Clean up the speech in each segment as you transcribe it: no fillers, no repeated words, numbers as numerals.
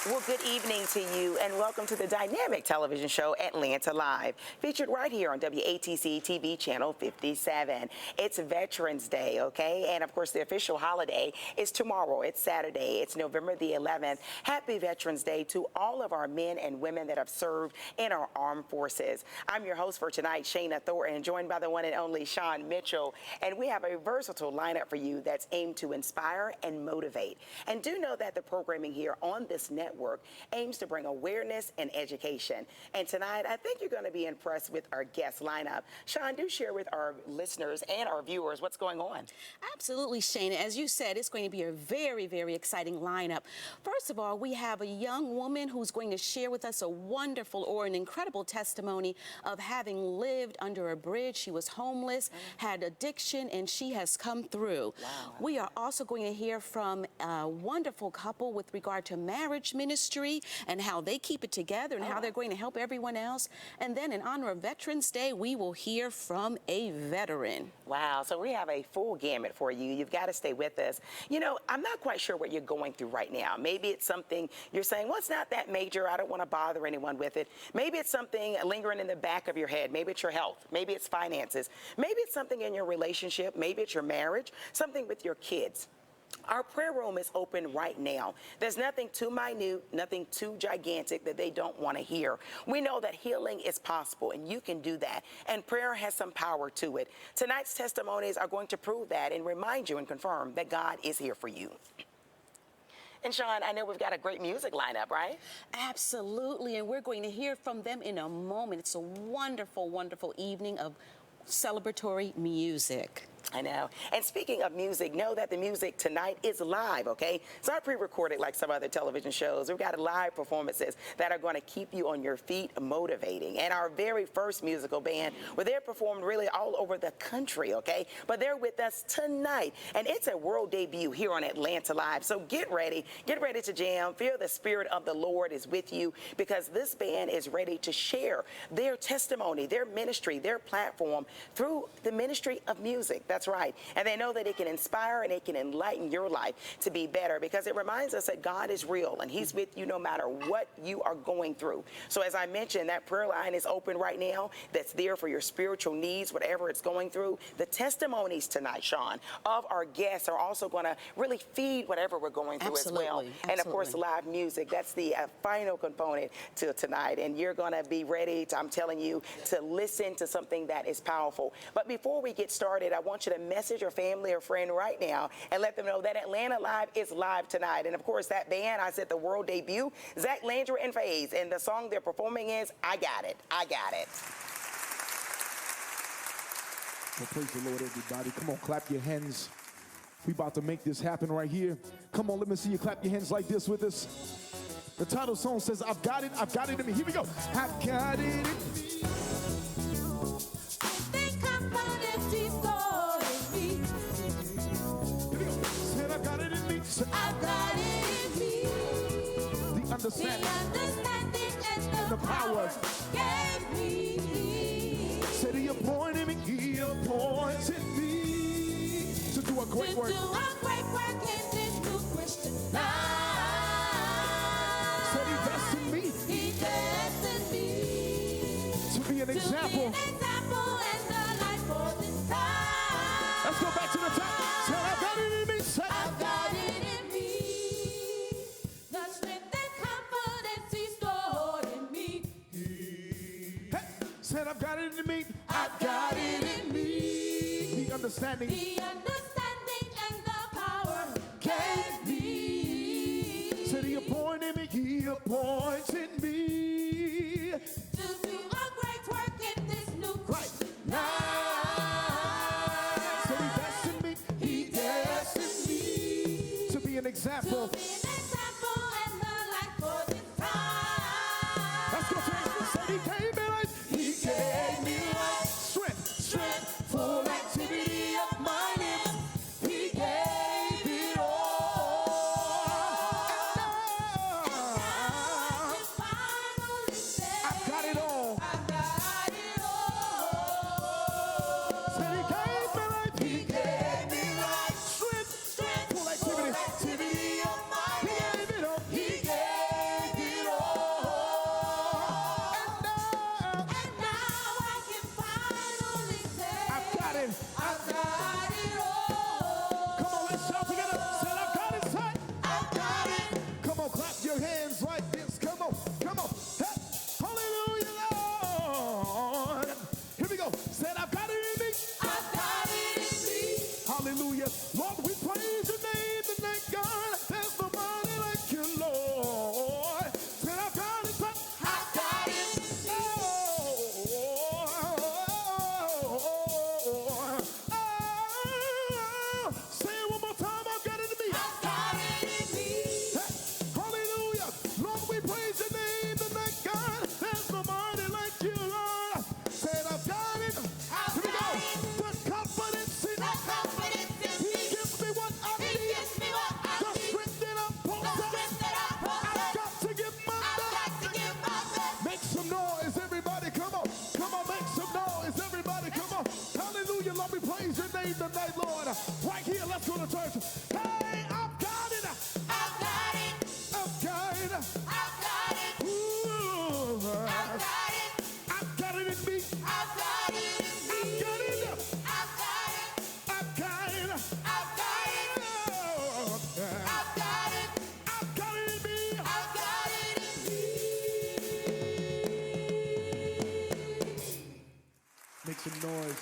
Well, good evening to you, and welcome to the dynamic television show Atlanta Live, featured right here on WATC TV channel 57. It's Veterans Day, okay? And of course, the official holiday is tomorrow. It's Saturday. It's November the 11th. Happy Veterans Day to all of our men and women that have served in our armed forces. I'm your host for tonight, Shayna Thornton, joined by the one and only Sean Mitchell. And we have a versatile lineup for you that's aimed to inspire and motivate. And do know that the programming here on this network aims to bring awareness and education. And tonight, I think you're going to be impressed with our guest lineup. Sean, do share with our listeners and our viewers what's going on. Absolutely, Shana. As you said, it's going to be a very, very exciting lineup. First of all, we have a young woman who's going to share with us a wonderful or an incredible testimony of having lived under a bridge. She was homeless, had addiction, and she has come through. Wow. We are also going to hear from a wonderful couple with regard to marriage ministry and how they keep it together and how they're going to help everyone else. And then in honor of Veterans Day, we will hear from a veteran. Wow, so we have a full gamut for you. You've got to stay with us. You know, I'm not quite sure what you're going through right now. Maybe it's something you're saying, well, it's not that major. I don't want to bother anyone with it. Maybe it's something lingering in the back of your head. Maybe it's your health. Maybe it's finances. Maybe it's something in your relationship. Maybe it's your marriage, something with your kids. Our prayer room is open right now. There's nothing too minute, nothing too gigantic that they don't want to hear. We know that healing is possible, and you can do that. And prayer has some power to it. Tonight's testimonies are going to prove that and remind you and confirm that God is here for you. And Sean, I know we've got a great music lineup, right? Absolutely, and we're going to hear from them in a moment. It's a wonderful, wonderful evening of celebratory music. I know. And speaking of music, know that the music tonight is live, okay? It's not pre-recorded like some other television shows. We've got live performances that are going to keep you on your feet, motivating. And our very first musical band, well, they're performed really all over the country, okay? But they're with us tonight. And it's a world debut here on Atlanta Live. So get ready to jam. Feel the Spirit of the Lord is with you, because this band is ready to share their testimony, their ministry, their platform through the ministry of music. That's right. And they know that it can inspire and it can enlighten your life to be better, because it reminds us that God is real and He's with you no matter what you are going through. So as I mentioned, that prayer line is open right now. That's there for your spiritual needs, whatever it's going through. The testimonies tonight, Sean, of our guests are also going to really feed whatever we're going through as well. And of course, live music. That's the final component to tonight. And you're going to be ready to, I'm telling you, to listen to something that is powerful. But before we get started, I want you to message your family or friend right now and let them know that Atlanta Live is live tonight. And of course, that band, I said the world debut, Zach Landry and Faze, and the song they're performing is I Got It, I Got It. Well, praise the Lord, everybody. Come on, clap your hands. We about to make this happen right here. Come on, let me see you clap your hands like this with us. The title song says, I've got it in me. Here we go. I've got it in me. I've got it in me. The understanding and the power gave me. Said He appointed me. He appointed me to do a great work. In this new Christian life. Said He destined me. He destined me to be an example. And the light for this time. Let's go back to the top. Said I've got it in me. I've got it in me, the strength and confidence He stored in me. Hey, said I've got it in me. I've got it in me, the understanding and the power gave me. Said He appointed me. He appointed me To do a great work in this new right life. Said He destined me. He destined me to be an example. to be an example And now I can finally say, I've got it. I've got it all. Come on, let's shout together. Say, I've got it, son. I've got it. Come on, clap your hands like this. Come on, come on. Hey, hallelujah, Lord. Here we go. Said, I've got it in me. I've got it in me. Hallelujah. Lord, we praise your name tonight, God. There's nobody like you, Lord. Said, I've got it, son. I've got it in me. Say it one more time. I've got it in me. I've got it in me. Hey, hallelujah. Lord, we praise your name tonight, God. There's nobody like you, Lord. Said, I've got it. I've Here we got go. it. The confidence in The confidence in He me. gives me what I He need. gives me what I The need. strength that I'm The strength that I I've possess. got to give my I've best. got to give my best. Make some noise, everybody. Come on. Come on, make some noise, everybody. Come on. Hallelujah. Lord, we praise your name tonight, Lord. Right here, let's go to church. Hey, I've got it. I've got it. I've got it. I've got it. Ooh, I've got it. I've got it in me. I've got it in me. I've got it. I've got it. I've got it. I've got it. Oh, I've got it. I've got it in me. I've got it in me. Make some noise.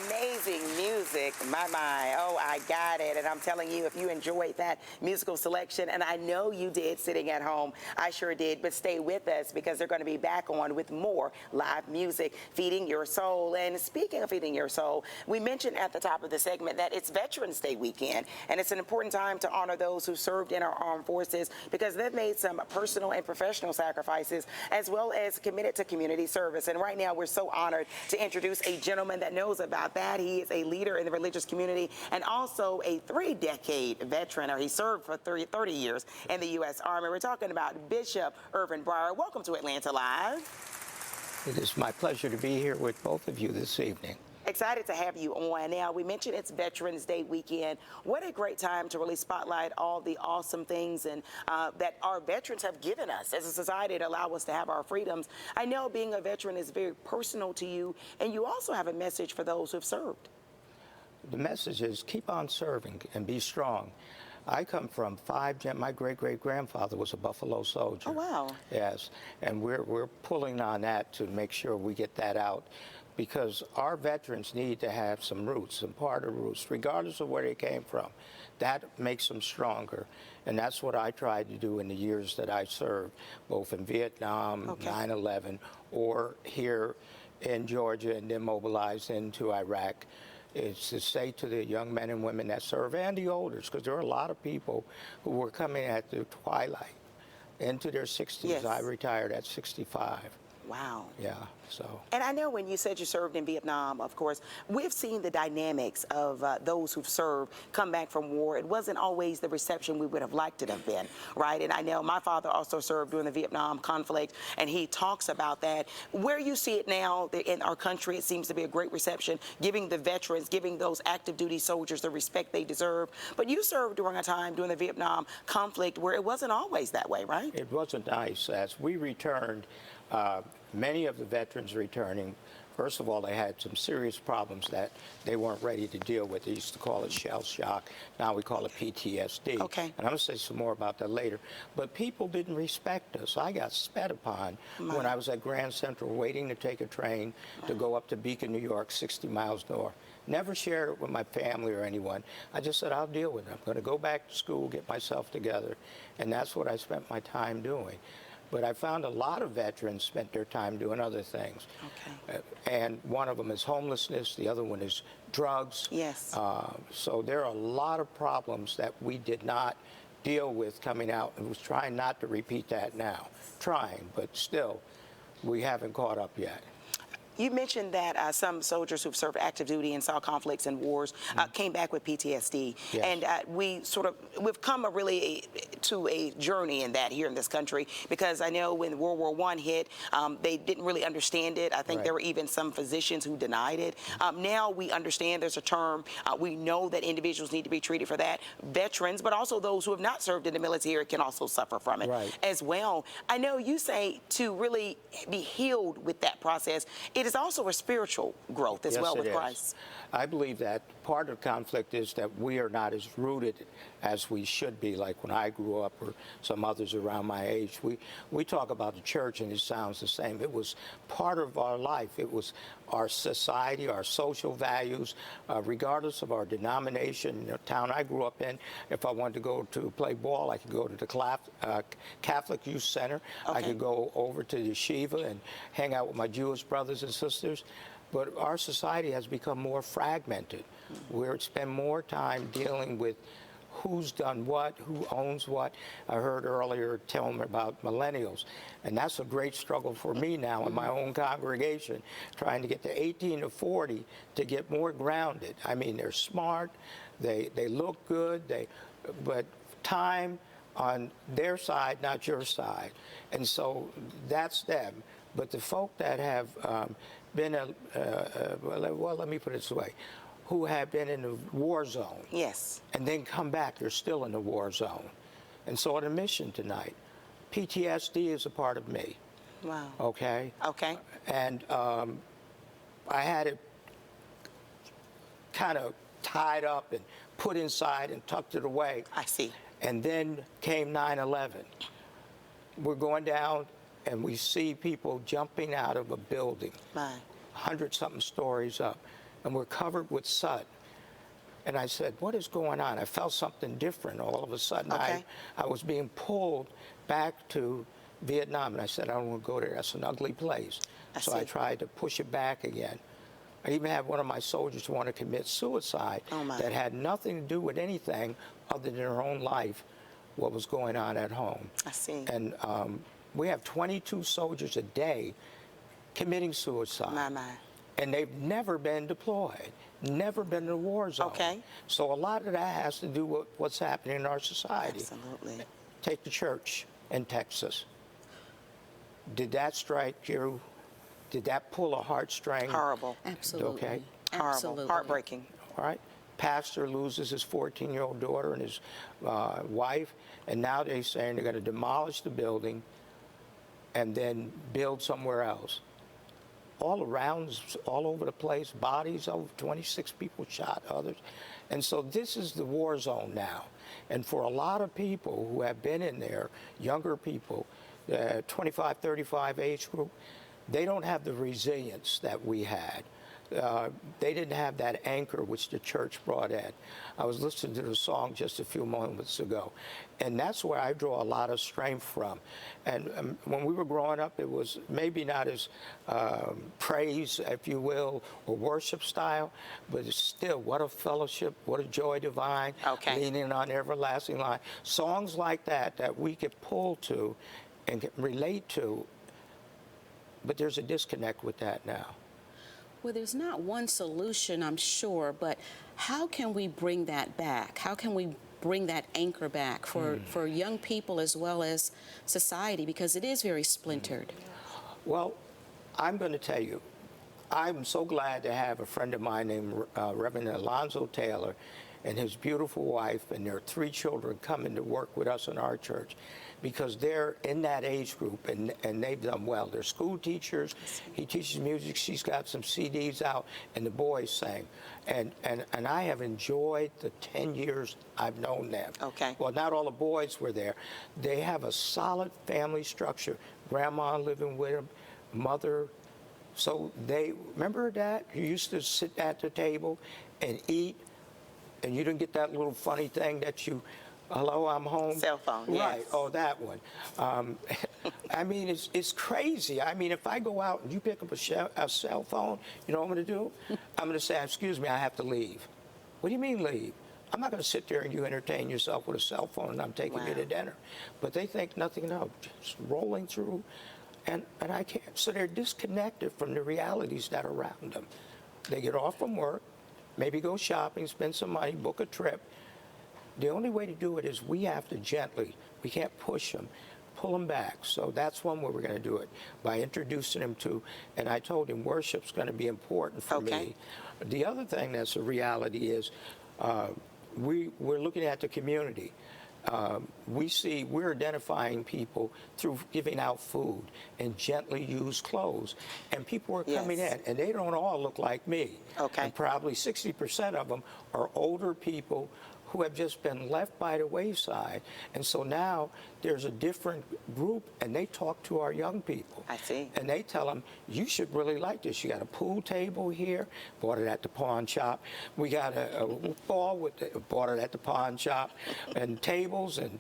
Amazing music, my. Oh, I got it. And I'm telling you, if you enjoyed that musical selection, and I know you did sitting at home, I sure did, but stay with us because they're going to be back on with more live music, feeding your soul. And speaking of feeding your soul, we mentioned at the top of the segment that it's Veterans Day weekend, and it's an important time to honor those who served in our armed forces because they've made some personal and professional sacrifices as well as committed to community service. And right now, we're so honored to introduce a gentleman that knows about that. He is a leader in the religious community and also a 3-decade veteran, or he served for 30 years in the U.S. Army. We're talking about Bishop Irvin Breyer. Welcome to Atlanta Live. It is my pleasure to be here with both of you this evening. Excited to have you on. Now, we mentioned it's Veterans Day weekend. What a great time to really spotlight all the awesome things and that our veterans have given us as a society to allow us to have our freedoms. I know being a veteran is very personal to you, and you also have a message for those who have served. The message is keep on serving and be strong. I come from my great-great-grandfather was a Buffalo soldier. Oh, wow. Yes, and we're pulling on that to make sure we get that out, because our veterans need to have some roots, some part of roots, regardless of where they came from. That makes them stronger, and that's what I tried to do in the years that I served, both in Vietnam, Okay. 9/11, or here in Georgia and then mobilized into Iraq. It's to say to the young men and women that serve, and the elders, because there are a lot of people who were coming at the twilight into their 60s. Yes. I retired at 65. Wow. Yeah, so. And I know when you said you served in Vietnam, of course, we've seen the dynamics of those who've served come back from war. It wasn't always the reception we would have liked it to have been, right? And I know my father also served during the Vietnam conflict, and he talks about that. Where you see it now in our country, it seems to be a great reception, giving the veterans, giving those active duty soldiers the respect they deserve. But you served during a time during the Vietnam conflict where it wasn't always that way, right? It wasn't nice. As we returned, many of the veterans returning, first of all, they had some serious problems that they weren't ready to deal with. They used to call it shell shock. Now we call it PTSD. Okay. And I'm going to say some more about that later. But people didn't respect us. I got spat upon when I was at Grand Central waiting to take a train to go up to Beacon, New York, 60 miles north. Never shared it with my family or anyone. I just said, I'll deal with it. I'm going to go back to school, get myself together. And that's what I spent my time doing. But I found a lot of veterans spent their time doing other things. Okay. And one of them is homelessness. The other one is drugs. Yes. So there are a lot of problems that we did not deal with coming out, and was trying not to repeat that now. Trying, but still, we haven't caught up yet. You mentioned that some soldiers who've served active duty and saw conflicts and wars came back with PTSD. Yes. And we've come to a journey in that here in this country, because I know when World War I hit, they didn't really understand it. I think Right. there were even some physicians who denied it. Now we understand there's a term. We know that individuals need to be treated for that. Veterans, but also those who have not served in the military can also suffer from it Right. as well. I know you say to really be healed with that process, it is also a spiritual growth as Yes, well it with is. Christ. I believe that part of conflict is that we are not as rooted as we should be. Like when I grew up, or some others around my age, we talk about the church and it sounds the same. It was part of our life. It was our society, our social values, regardless of our denomination. The town I grew up in, if I wanted to go to play ball, I could go to the Catholic Youth Center. I Okay. could go over to the yeshiva and hang out with my Jewish brothers and sisters. But our society has become more fragmented. We spend more time dealing with who's done what, who owns what. I heard earlier tell me about millennials, and that's a great struggle for me now in my own congregation, trying to get to 18 to 40 to get more grounded. I mean, they're smart, they look good, but time on their side, not your side. And so that's them. But the folk that have been, well, let me put it this way, who have been in the war zone. Yes. And then come back, they're still in the war zone. And so on a mission tonight, PTSD is a part of me, Wow. okay? Okay. And I had it kind of tied up and put inside and tucked it away. I see. And then came 9/11. We're going down and we see people jumping out of a building, My. 100-something stories up, and we're covered with soot. And I said, what is going on? I felt something different all of a sudden. Okay. I was being pulled back to Vietnam, and I said, I don't want to go there. That's an ugly place. So I see. tried to push it back again. I even had one of my soldiers want to commit suicide Oh, my. that had nothing to do with anything other than her own life, what was going on at home. I see. And we have 22 soldiers a day committing suicide. My. And they've never been deployed, never been in a war zone. Okay. So a lot of that has to do with what's happening in our society. Absolutely. Take the church in Texas. Did that strike you? Did that pull a heartstring? Horrible. Absolutely. Okay. Horrible. Absolutely. Heartbreaking. All right. Pastor loses his 14-year-old daughter and his wife, and now they're saying they're going to demolish the building and then build somewhere else. All around, all over the place, bodies, over 26 people shot, others. And so this is the war zone now. And for a lot of people who have been in there, younger people, 25, 35 age group, they don't have the resilience that we had. They didn't have that anchor which the church brought in. I was listening to the song just a few moments ago, and that's where I draw a lot of strength from. And when we were growing up, it was maybe not as praise, if you will, or worship style, but it's still, what a fellowship, what a joy divine, Okay. leaning on everlasting line. Songs like that we could pull to and can relate to, but there's a disconnect with that now. Well, there's not one solution, I'm sure, but how can we bring that back? How can we bring that anchor back for young people as well as society, because it is very splintered? Well, I'm going to tell you, I'm so glad to have a friend of mine named Reverend Alonzo Taylor and his beautiful wife and their 3 children coming to work with us in our church, because they're in that age group and they've done well. They're school teachers. He teaches music. She's got some CDs out, and the boys sing. And I have enjoyed the 10 years I've known them. Okay. Well, not all the boys were there. They have a solid family structure. Grandma living with them, mother. So they, remember that? You used to sit at the table and eat, and you didn't get that little funny thing that you, hello, I'm home. Cell phone, Right, yes. oh, that one. I mean, it's crazy. I mean, if I go out and you pick up a cell phone, you know what I'm going to do? I'm going to say, excuse me, I have to leave. What do you mean leave? I'm not going to sit there and you entertain yourself with a cell phone and I'm taking you to Wow. dinner. But they think nothing of, just rolling through, and I can't. So they're disconnected from the realities that are around them. They get off from work, maybe go shopping, spend some money, book a trip. The only way to do it is we have to gently, we can't push them, pull them back. So that's one way we're going to do it, by introducing him to, and I told him worship's going to be important for me. The other thing that's a reality is we're looking at the community. We're identifying people through giving out food and gently used clothes. And people are coming in, and they don't all look like me. And probably 60% of them are older people who have just been left by the wayside. And so now there's a different group, and they talk to our young people. I see. And they tell them, you should really like this. You got a pool table here, bought it at the pawn shop. We got a ball, bought it at the pawn shop, and tables, and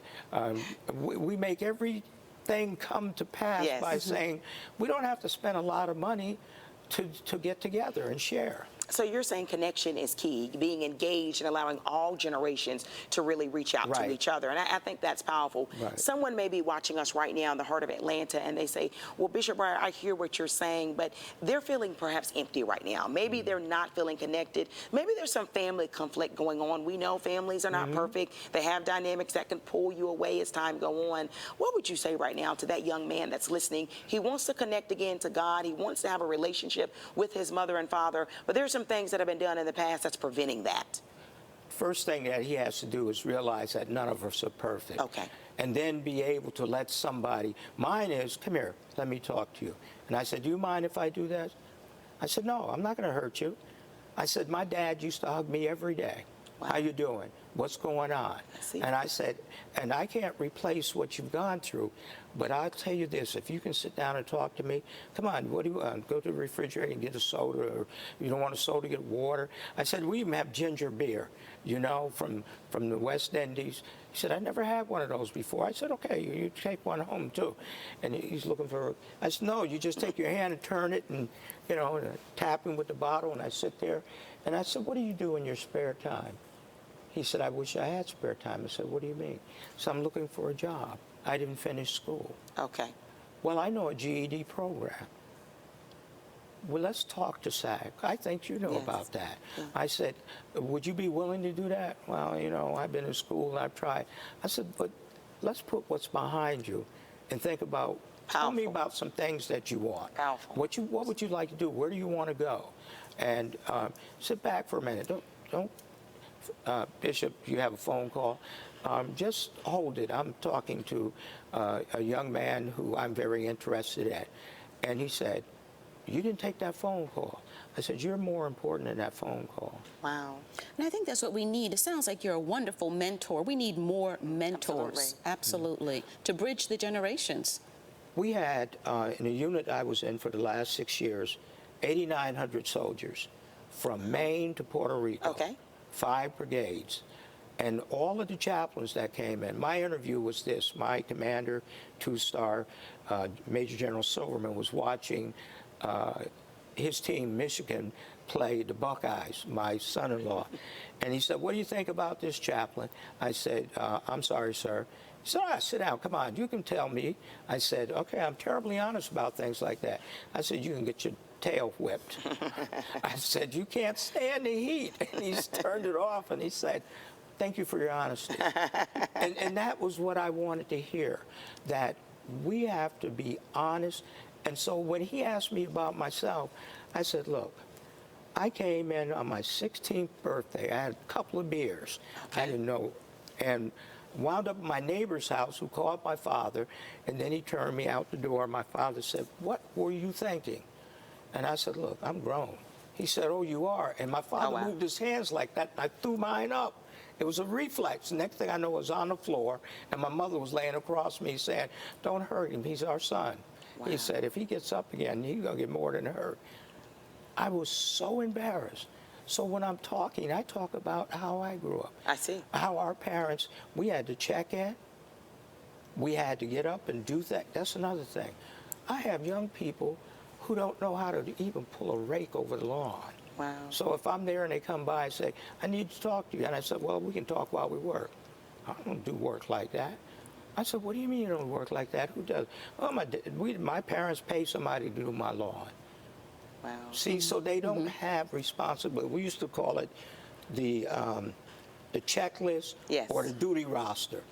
we make everything come to pass by saying, we don't have to spend a lot of money to get together and share. So you're saying connection is key, being engaged and allowing all generations to really reach out to each other. And I think that's powerful. Someone may be watching us right now in the heart of Atlanta, and they say, well, Bishop Breyer, I hear what you're saying, but they're feeling perhaps empty right now. Maybe they're not feeling connected. Maybe there's some family conflict going on. We know families are not perfect. They have dynamics that can pull you away as time go on. What would you say right now to that young man that's listening? He wants to connect again to God. He wants to have a relationship with his mother and father, but there's some things that have been done in the past that's preventing that. First thing that he has to do is realize that none of us are perfect. And then be able to let somebody, mine is, come here, let me talk to you. And I said, do you mind if I do that? I said, no, I'm not going to hurt you. I said, my dad used to hug me every day. How you doing? What's going on? And I said, and I can't replace what you've gone through, but I'll tell you this, if you can sit down and talk to me, come on, what do you want? Go to the refrigerator and get a soda, or you don't want a soda, get water. I said, we even have ginger beer, you know, from the West Indies. He said, I never had one of those before. I said, okay, you take one home too. And he's looking for, I said, no, you just take your hand and turn it and, you know, and tap him with the bottle. And I sit there and I said, what do you do in your spare time? He said, I wish I had spare time. I said, what do you mean? So I'm looking for a job. I didn't finish school. Well, I know a GED program. Well, let's talk to SAG. I think you know about that. I said, would you be willing to do that? Well, you know, I've been in school and I've tried. I said, but let's put what's behind you and think about, tell me about some things that you want. What would you like to do? Where do you want to go? And sit back for a minute. Don't Bishop, you have a phone call. Just hold it. I'm talking to a young man who I'm very interested in. And he said, you didn't take that phone call. I said, you're more important than that phone call. Wow. And I think that's what we need. It sounds like you're a wonderful mentor. We need more mentors. Absolutely. To bridge the generations. We had, in a unit I was in for the last 6 years, 8,900 soldiers from Maine to Puerto Rico. 5 brigades. And all of the chaplains that came in, my interview was this. My commander, 2-star, Major General Silverman, was watching his team, Michigan, play the Buckeyes, my son-in-law. And he said, what do you think about this, chaplain? I said, I'm sorry, sir. He said, sit down, come on, you can tell me. I said, okay, I'm terribly honest about things like that. I said, you can get your tail whipped. I said, you can't stand the heat. And he turned it off and he said, thank you for your honesty. And that was what I wanted to hear, that we have to be honest. And so when he asked me about myself, I said, look, I came in on my 16th birthday. I had a couple of beers. I didn't know. And wound up at my neighbor's house, who called my father, and then he turned me out the door. My father said, what were you thinking? And I said, look, I'm grown. He said, oh, you are? And my father moved his hands like that, and I threw mine up. It was a reflex. The next thing I know, I was on the floor, and my mother was laying across me saying, don't hurt him, he's our son. He said, if he gets up again, he's going to get more than hurt. I was so embarrassed. So when I'm talking, I talk about how I grew up. How our parents, we had to check in. We had to get up and do that. That's another thing. I have young people who don't know how to even pull a rake over the lawn. So if I'm there and they come by and say, I need to talk to you, and I said, well, we can talk while we work. I don't do work like that. I said, what do you mean you don't work like that? Who does? Oh, my parents pay somebody to do my lawn. See, so they don't have responsibility. We used to call it the the checklist Yes. or the duty roster.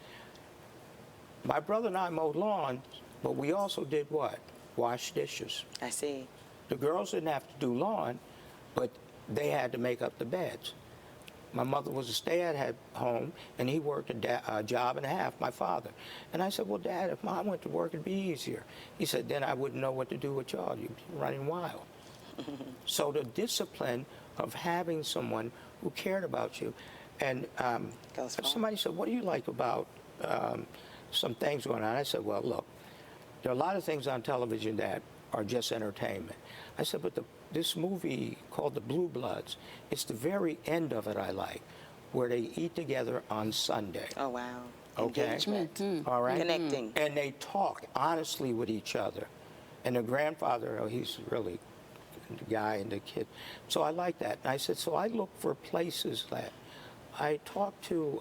My brother and I mowed lawns, but we also did what? Wash dishes. I see. The girls didn't have to do lawn, but they had to make up the beds. My mother was a stay-at-home, and he worked a job and a half, my father. And I said, well, Dad, if Mom went to work, it'd be easier. He said, then I wouldn't know what to do with y'all. You'd be running wild. So the discipline of having someone who cared about you. And Goes far. somebody said, what do you like about some things going on? I said, well, look, there are a lot of things on television that are just entertainment. I said, but this movie called The Blue Bloods, it's the very end of it I like, where they eat together on Sunday. Oh, wow. Okay. Engagement. All right. Connecting. And they talk honestly with each other. And the grandfather, he's really the guy and the kid. So I like that. And I said, so I look for places that I talked to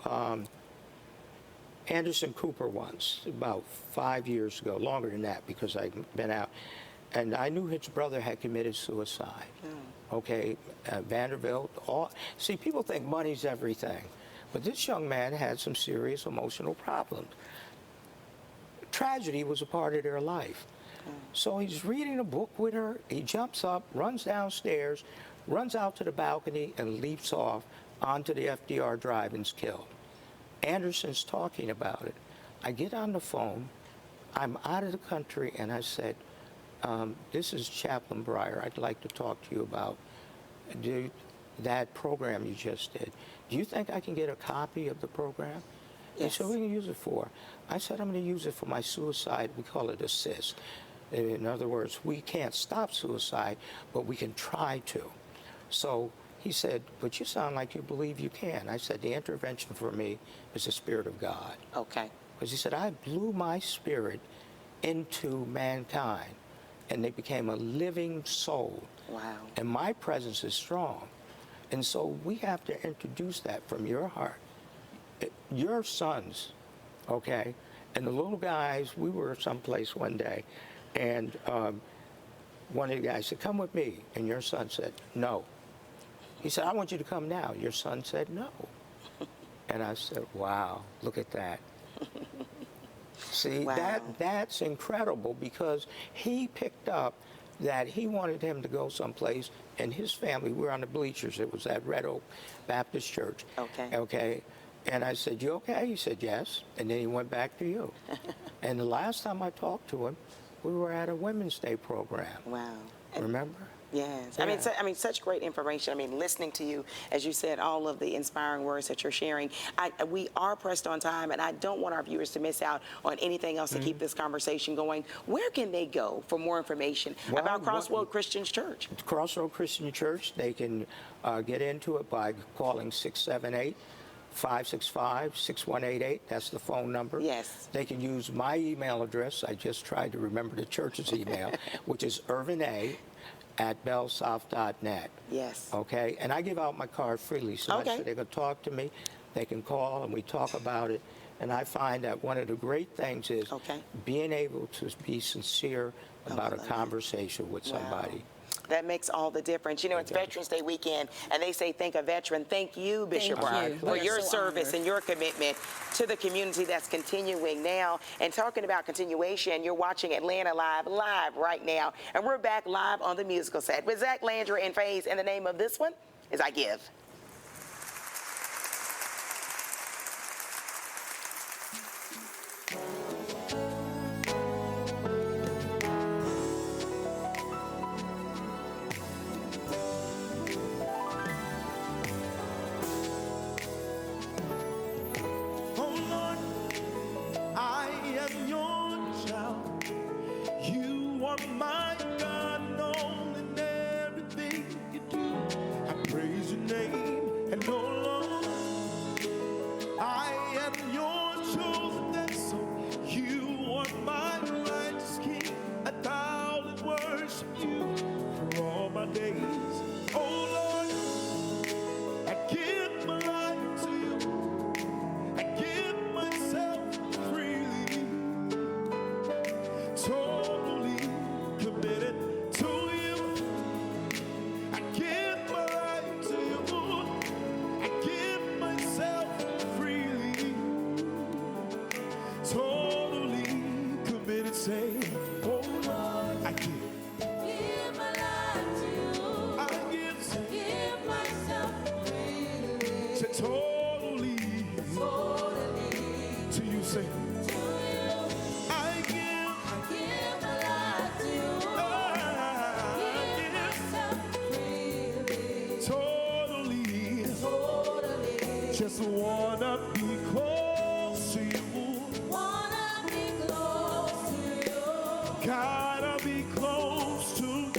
Anderson Cooper once, about 5 years ago, longer than that because I've been out. And I knew his brother had committed suicide. Okay, Vanderbilt. See, people think money's everything. But this young man had some serious emotional problems. Tragedy was a part of their life. So he's reading a book with her. He jumps up, runs downstairs, runs out to the balcony, and leaps off onto the FDR Drive and's killed. Anderson's talking about it. I get on the phone. I'm out of the country, and I said, this is Chaplain Breyer. I'd like to talk to you about that program you just did. Do you think I can get a copy of the program? Yes. He said, what are you going to use it for? I said, I'm going to use it for my suicide. We call it assist. In other words, we can't stop suicide, but we can try to. So he said, but you sound like you believe you can. I said, the intervention for me is the Spirit of God. Okay. Because he said, I blew my spirit into mankind, and they became a living soul. Wow. And my presence is strong. And so we have to introduce that from your heart. Your sons, okay? And the little guys, we were someplace one day, and one of the guys said, come with me. And your son said, no. He said, I want you to come now. Your son said, no. And I said, wow, look at that. See, Wow. that's incredible because he picked up that he wanted him to go someplace, and his family, we were on the bleachers. It was at Red Oak Baptist Church. Okay. Okay. And I said, you okay? He said, yes. And then he went back to you. And the last time I talked to him, we were at a Women's Day program. Wow. Remember? Yes. Yeah. I mean, such great information. I mean, listening to you, as you said, all of the inspiring words that you're sharing. We are pressed on time, and I don't want our viewers to miss out on anything else to keep this conversation going. Where can they go for more information about Crossroad Christian Church? Crossroad Christian Church, they can get into it by calling 678-565-6188. That's the phone number. Yes. They can use my email address. I just tried to remember the church's email, which is irvina@bellsouth.net. Yes. Okay? And I give out my card freely, so Okay. they can talk to me. They can call, and we talk about it. And I find that one of the great things is being able to be sincere about a conversation with somebody. That makes all the difference. You know, it's Veterans Day weekend, and they say thank a veteran. Thank you, Bishop Thank you. for We are your so service honored. and your commitment to the community that's continuing now. And talking about continuation, you're watching Atlanta Live right now. And we're back live on the musical set with Zach Landry and Faze. And the name of this one is I Give. Oh Lord, I am your child. You are my God, known in everything you do. I praise your name. just wanna be close to you. Wanna be close to you. Gotta be close to you.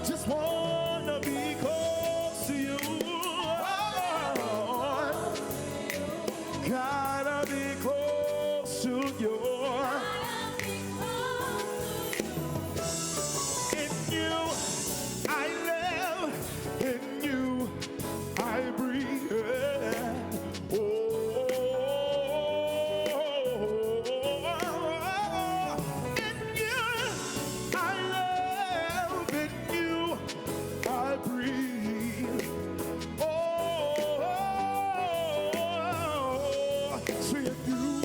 Just wanna be close to you. Gotta be close to you. In you I live, in you I breathe. Oh, in you I live, in you I breathe. Oh, say in you,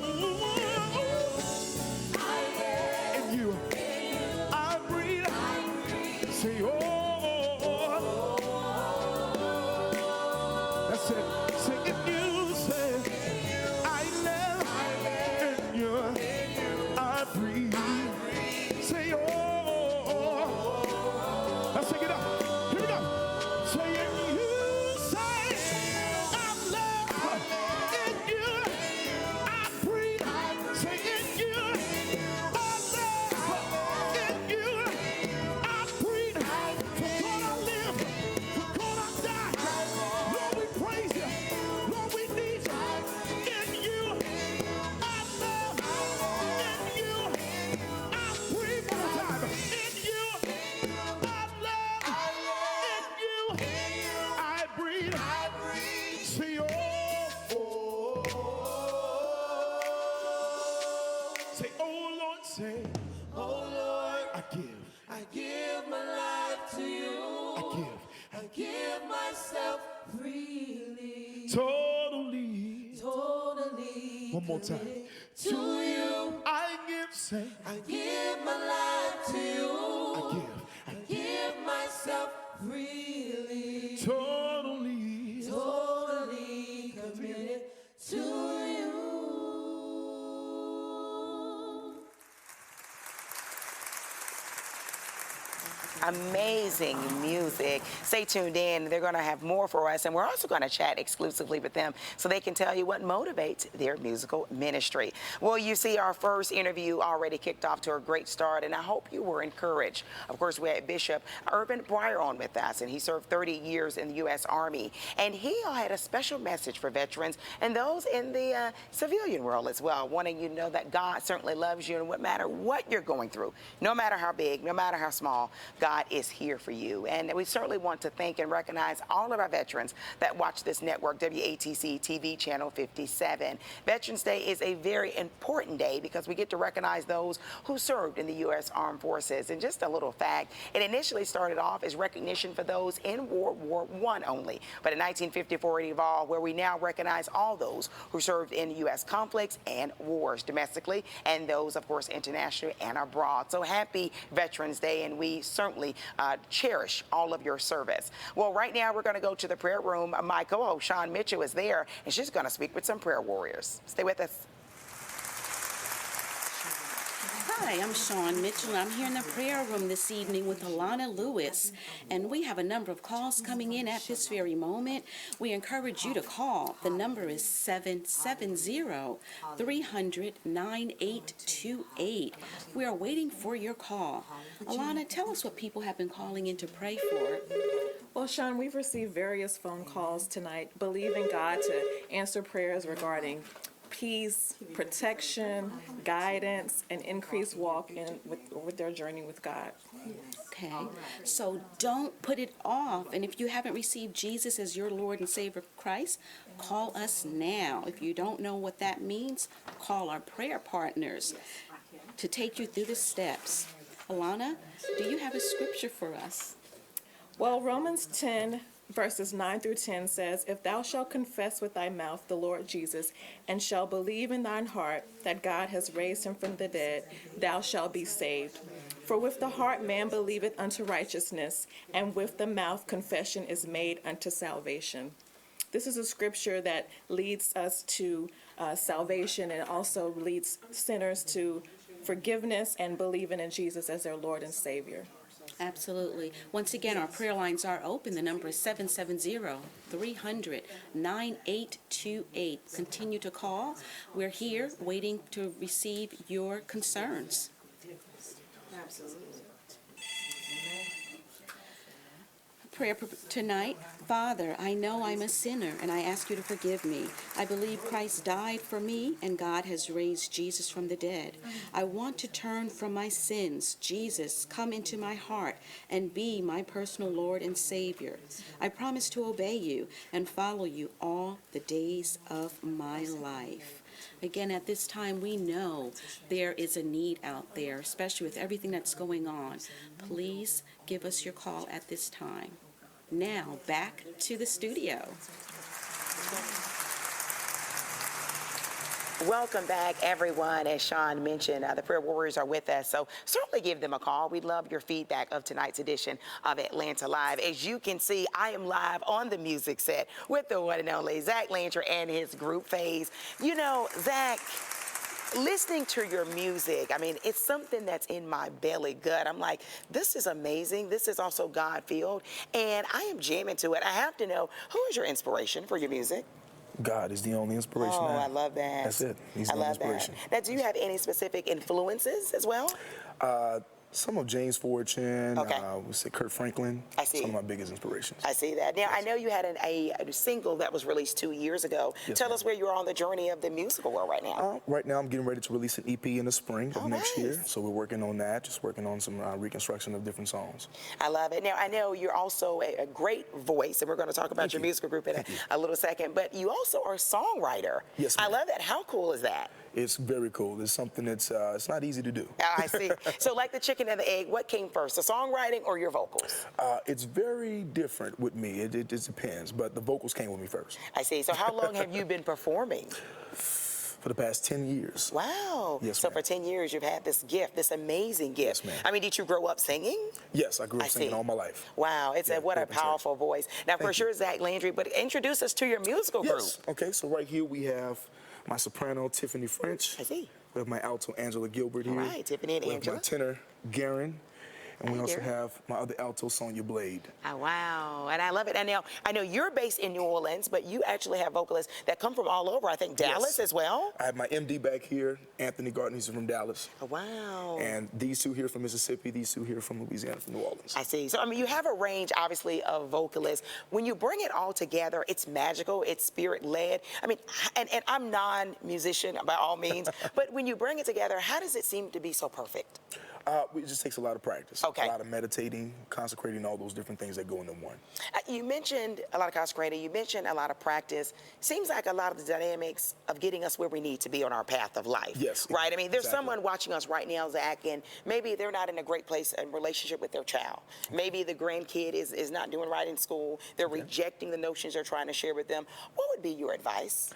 in you I breathe. Say oh, that's it. Say in you, say I live, in you I breathe. Say oh, let's take it up. Here we go. Say in you, say I live, in you I breathe. Say in you I live, in you I breathe. For God I live, for God I die. Lord, we praise you. Lord, we need you. In you I live, in you I breathe. One more time. In you I live, in you I breathe. See oh, say oh Lord, say oh Lord, I give My life to you. I Give myself freely. totally. Totally. One more time. To you. I give, say I give my life to you. I Give myself freely. totally. Totally committed to you. Amazing music. Stay tuned in. They're going to have more for us, and we're also going to chat exclusively with them so they can tell you what motivates their musical ministry. Well, you see, our first interview already kicked off to a great start, and I hope you were encouraged. Of course, we had Bishop Irvin Breyer on with us, and he served 30 years in the U.S. Army, and he had a special message for veterans and those in the civilian world as well, wanting you to know that God certainly loves you, and no matter what you're going through, no matter how big, no matter how small, God is here for you. And we certainly want to thank and recognize all of our veterans that watch this network, WATC TV channel 57. Veterans Day is a very important day because we get to recognize those who served in the U.S. Armed Forces. And just a little fact, it initially started off as recognition for those in World War I only. But in 1954, it evolved where we now recognize all those who served in U.S. conflicts and wars domestically, and those, of course, internationally and abroad. So happy Veterans Day, and we certainly cherish all of your service. Well, right now we're going to go to the prayer room. My co-host Sean Mitchell is there, and she's going to speak with some prayer warriors. Stay with us. Hi, I'm Sean Mitchell, and I'm here in the prayer room this evening with Alana Lewis, and we have a number of calls coming in at this very moment. We encourage you to call. The number is 770-300-9828. We are waiting for your call. Alana, tell us what people have been calling in to pray for. Well, Sean, we've received various phone calls tonight, believing God to answer prayers regarding peace, protection, guidance, and increased walk in with their journey with God. Okay, so don't put it off. And if you haven't received Jesus as your Lord and Savior Christ, call us now. If you don't know what that means, call our prayer partners to take you through the steps. Alana, do you have a scripture for us? Well, Romans 10, verses 9 through 10 says, "If thou shalt confess with thy mouth the Lord Jesus, and shalt believe in thine heart that God has raised him from the dead, thou shalt be saved. For with the heart man believeth unto righteousness, and with the mouth confession is made unto salvation." This is a scripture that leads us to salvation, and also leads sinners to forgiveness and believing in Jesus as their Lord and Savior. Absolutely. Once again, our prayer lines are open. The number is 770-300-9828. Continue to call. We're here waiting to receive your concerns. Prayer tonight. Father, I know I'm a sinner, and I ask you to forgive me. I believe Christ died for me, and God has raised Jesus from the dead. I want to turn from my sins. Jesus, come into my heart and be my personal Lord and Savior. I promise to obey you and follow you all the days of my life. Again, at this time, we know there is a need out there, especially with everything that's going on. Please give us your call at this time. Now, back to the studio. Welcome back, everyone. As Sean mentioned, the prayer warriors are with us, so certainly give them a call. We'd love your feedback of tonight's edition of Atlanta Live. As you can see, I am live on the music set with the one and only Zach Landry and his group Phase. You know, Zach, listening to your music, I mean, it's something that's in my belly gut. I'm like, this is amazing. This is also God-filled, and I am jamming to it. I have to know, who is your inspiration for your music? God is the only inspiration. Oh, I love that. That's it. He's the I only love inspiration. that. Now, do you have any specific influences as well? Some of James Fortune, Okay. we say Kurt Franklin. I see. Some of my biggest inspirations. I see that. Now, I know you had a single that was released 2 years ago. Yes, Tell ma'am. us where you are on the journey of the musical world right now. Right now, I'm getting ready to release an EP in the spring of Oh, next year. nice. So we're working on that, just working on some reconstruction of different songs. I love it. Now, I know you're also a great voice, and we're going to talk about Thank your you. musical group in Thank you. a little second, but you also are a songwriter. Yes, I ma'am. love that. How cool is that? It's very cool. It's something that's it's not easy to do. I see. So like the chicken and the egg, what came first, the songwriting or your vocals? It's very different with me. It depends, but the vocals came with me first. I see. So how long have you been performing? For the past 10 years. Wow. Yes, So ma'am. for 10 years, you've had this gift, this amazing gift. Yes, ma'am. I mean, did you grow up singing? Yes, I grew I up singing see. all my life. Wow, Yeah, what grew a up in church. powerful voice. Now, for Thank sure, you. Zach Landry, but introduce us to your musical group. Yes. Okay, so right here we have my soprano, Tiffany French. I see. We have my alto, Angela Gilbert here. All right, Tiffany and we Angela. have my tenor, Garen. And we Hey, also Garen. have my other alto, Sonia Blade. Oh, wow, and I love it. And now, I know you're based in New Orleans, but you actually have vocalists that come from all over. I think Dallas Yes. as well. I have my MD back here, Anthony Gardner, he's from Dallas. Oh, wow. And these two here from Mississippi, these two here from Louisiana, from New Orleans. I see. So, I mean, you have a range, obviously, of vocalists. When you bring it all together, it's magical, it's spirit-led. I mean, and I'm non-musician by all means, but when you bring it together, how does it seem to be so perfect? It just takes a lot of practice. Okay. A lot of meditating, consecrating, all those different things that go into one. You mentioned a lot of consecrating, you mentioned a lot of practice. Seems like a lot of the dynamics of getting us where we need to be on our path of life. Yes, Right? I mean, there's exactly. someone watching us right now, Zach, and maybe they're not in a great place in relationship with their child. Maybe the grandkid is not doing right in school. They're rejecting the notions they're trying to share with them. What would be your advice?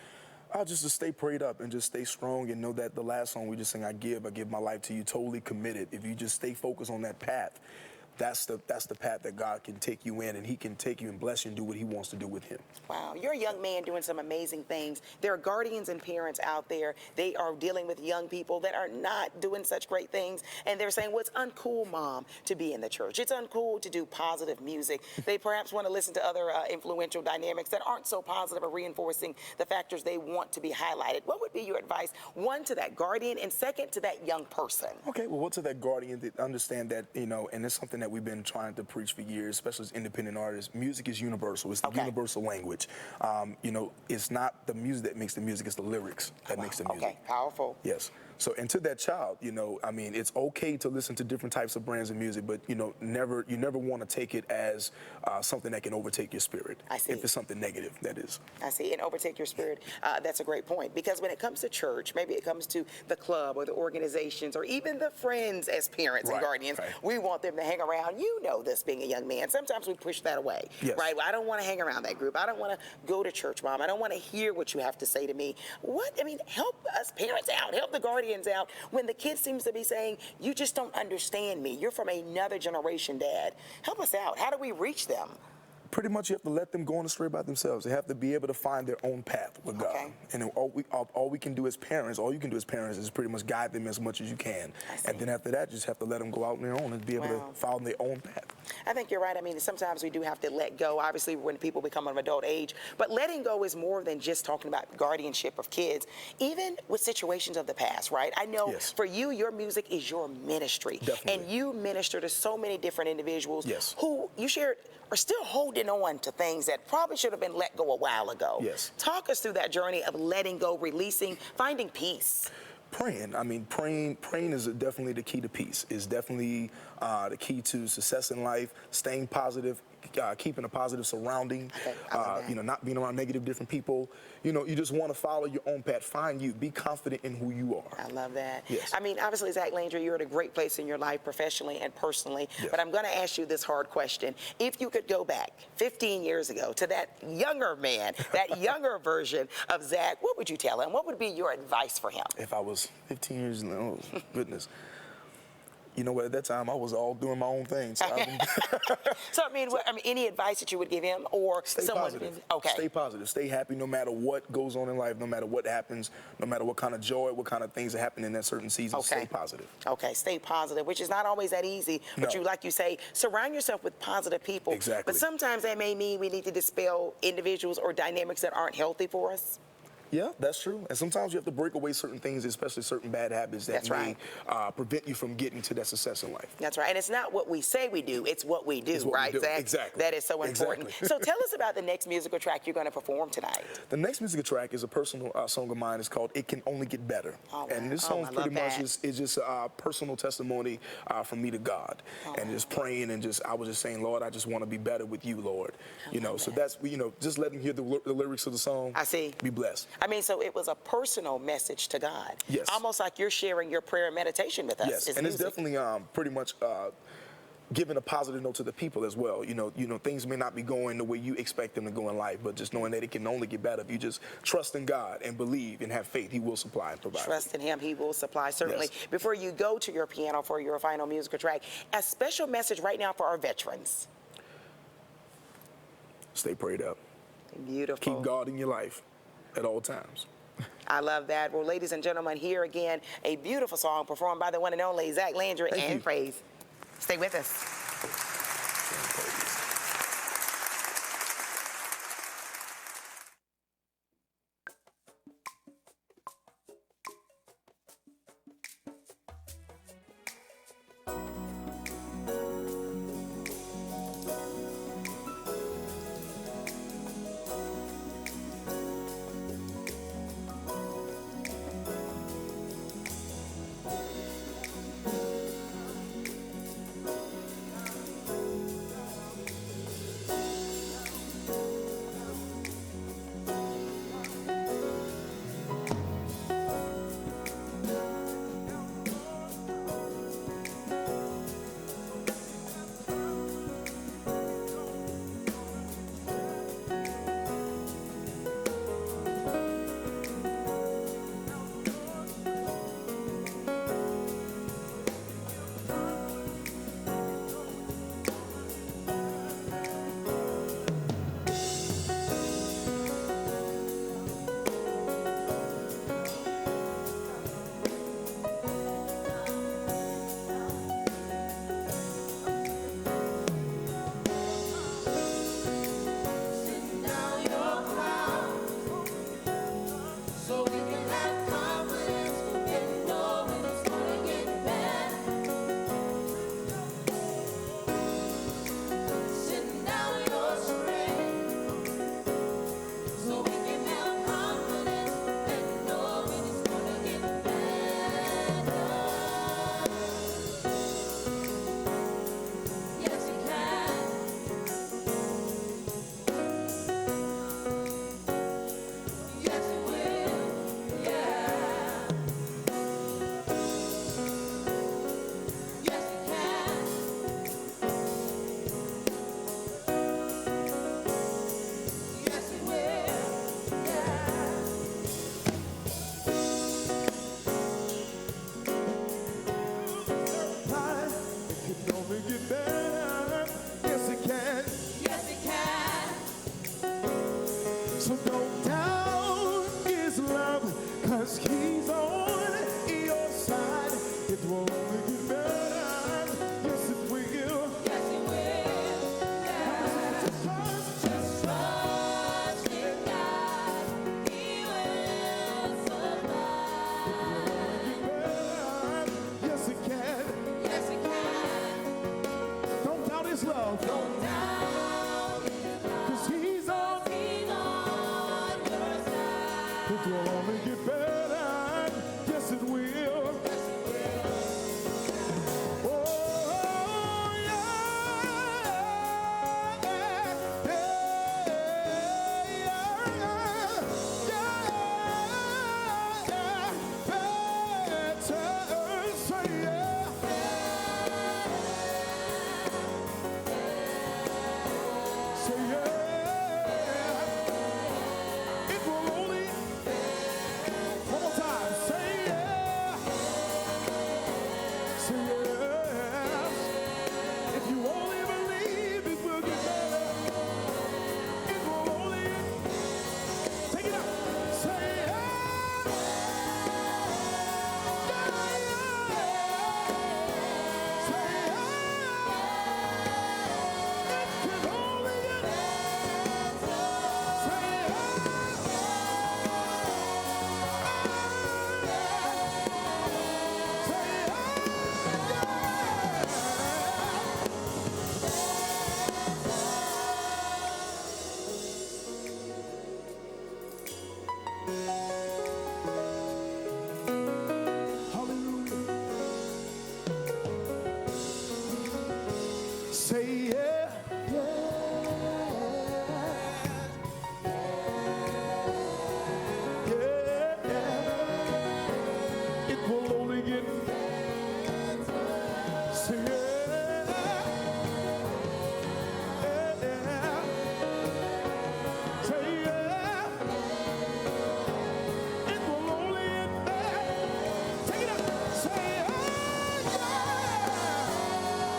Just to stay prayed up and just stay strong and know that the last song we just sang, I give my life to you, totally committed. If you just stay focused on that path, that's the path that God can take you in, and he can take you and bless you and do what he wants to do with him. Wow, you're a young man doing some amazing things. There are guardians and parents out there. They are dealing with young people that are not doing such great things. And they're saying, well, it's uncool, Mom, to be in the church. It's uncool to do positive music. They perhaps want to listen to other influential dynamics that aren't so positive or reinforcing the factors they want to be highlighted. What would be your advice, one, to that guardian, and second, to that young person? Okay, well, to that guardian, that understand that, and it's something that we've been trying to preach for years, especially as independent artists. Music is universal. It's the Okay. universal language. It's not the music that makes the music, it's the lyrics that makes the music. Okay, powerful. Yes. So, and to that child, it's okay to listen to different types of brands of music, but you never want to take it as something that can overtake your spirit. I see. If it's something negative, that is. I see, and overtake your spirit. That's a great point, because when it comes to church, maybe it comes to the club or the organizations or even the friends as parents and Right, guardians, right. we want them to hang around. You know this, being a young man. Sometimes we push that away, Yes. right? Well, I don't want to hang around that group. I don't want to go to church, Mom. I don't want to hear what you have to say to me. Help us parents out. Help the guardians out when the kid seems to be saying, you just don't understand me. You're from another generation, Dad. Help us out. How do we reach them? Pretty much, you have to let them go on astray by themselves. They have to be able to find their own path with God. Okay. And then all we can do as parents, all you can do as parents is pretty much guide them as much as you can. And then after that, just have to let them go out on their own and be able to follow their own path. I think you're right. I mean, sometimes we do have to let go, obviously, when people become of adult age. But letting go is more than just talking about guardianship of kids, even with situations of the past, right? I know for you, your music is your ministry. Definitely. And you minister to so many different individuals who you shared are still holding on to things that probably should have been let go a while ago. Yes. Talk us through that journey of letting go, releasing, finding peace. Praying. I mean, praying is definitely the key to peace. It's definitely the key to success in life, staying positive, keeping a positive surrounding, not being around negative different people. You just want to follow your own path, find you, be confident in who you are. I love that. Yes. I mean, obviously, Zach Landry, you're at a great place in your life professionally and personally, Yes. but I'm going to ask you this hard question. If you could go back 15 years ago to that younger man, that younger version of Zach, what would you tell him? What would be your advice for him? If I was 15 years old, oh, goodness. You know what, at that time, I was all doing my own thing. So, So, any advice that you would give him or stay someone? positive. Okay. Stay positive. Stay happy no matter what goes on in life, no matter what happens, no matter what kind of joy, what kind of things are happening in that certain season. Okay. Stay positive. Okay, stay positive, which is not always that easy. But No. like you say, surround yourself with positive people. Exactly. But sometimes that may mean we need to dispel individuals or dynamics that aren't healthy for us. Yeah, that's true. And sometimes you have to break away certain things, especially certain bad habits that That's may prevent you from getting to that success in life. That's right. And it's not what we say we do, it's what we do, It's what we right, do. Zach? Exactly. That is so important. Exactly. So tell us about the next musical track you're going to perform tonight. The next musical track is a personal song of mine. It's called It Can Only Get Better. Oh, And wow. this Oh, song I pretty love much that. is just a personal testimony from me to God. And just praying and I was just saying, Lord, I just want to be better with you, Lord. So that's, just let them hear the lyrics of the song. I see. Be blessed. I mean, so it was a personal message to God. Yes. Almost like you're sharing your prayer and meditation with us. Yes, and it's definitely pretty much giving a positive note to the people as well. Things may not be going the way you expect them to go in life, but just knowing that it can only get better if you just trust in God and believe and have faith. He will supply and provide. Trust in Him, He will supply, certainly. Yes. Before you go to your piano for your final musical track, a special message right now for our veterans. Stay prayed up. Beautiful. Keep God in your life at all times. I love that. Well, ladies and gentlemen, here again, a beautiful song performed by the one and only Zach Landry Thank and you. Praise. Stay with us. he's on your side, it will only get better. Yes, it will. Yes, it will. Just trust. Just trust in God. He will supply. Yes, it can. Yes, it can. Don't doubt his love. Don't doubt his love. 'Cause he's on. He's on your side. It will only get better. Yes, it will. Oh, yeah. Better say yeah. Say yeah. It will only. One more time. Say yeah. Say yes. If you only believe, it will get better. It will only. Take it up. Say yeah. Yeah, yeah. Say yeah. It can only get better. Say hallelujah. Say yeah. Yeah. It will only get. Say yeah. Say yeah. It will only get better. Take it up. Say yeah.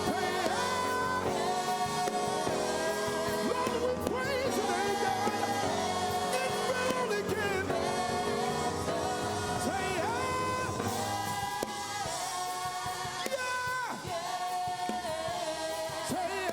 Say yeah. Lord, we praise you, God. It will only get. Say yeah. Yeah. Say yeah.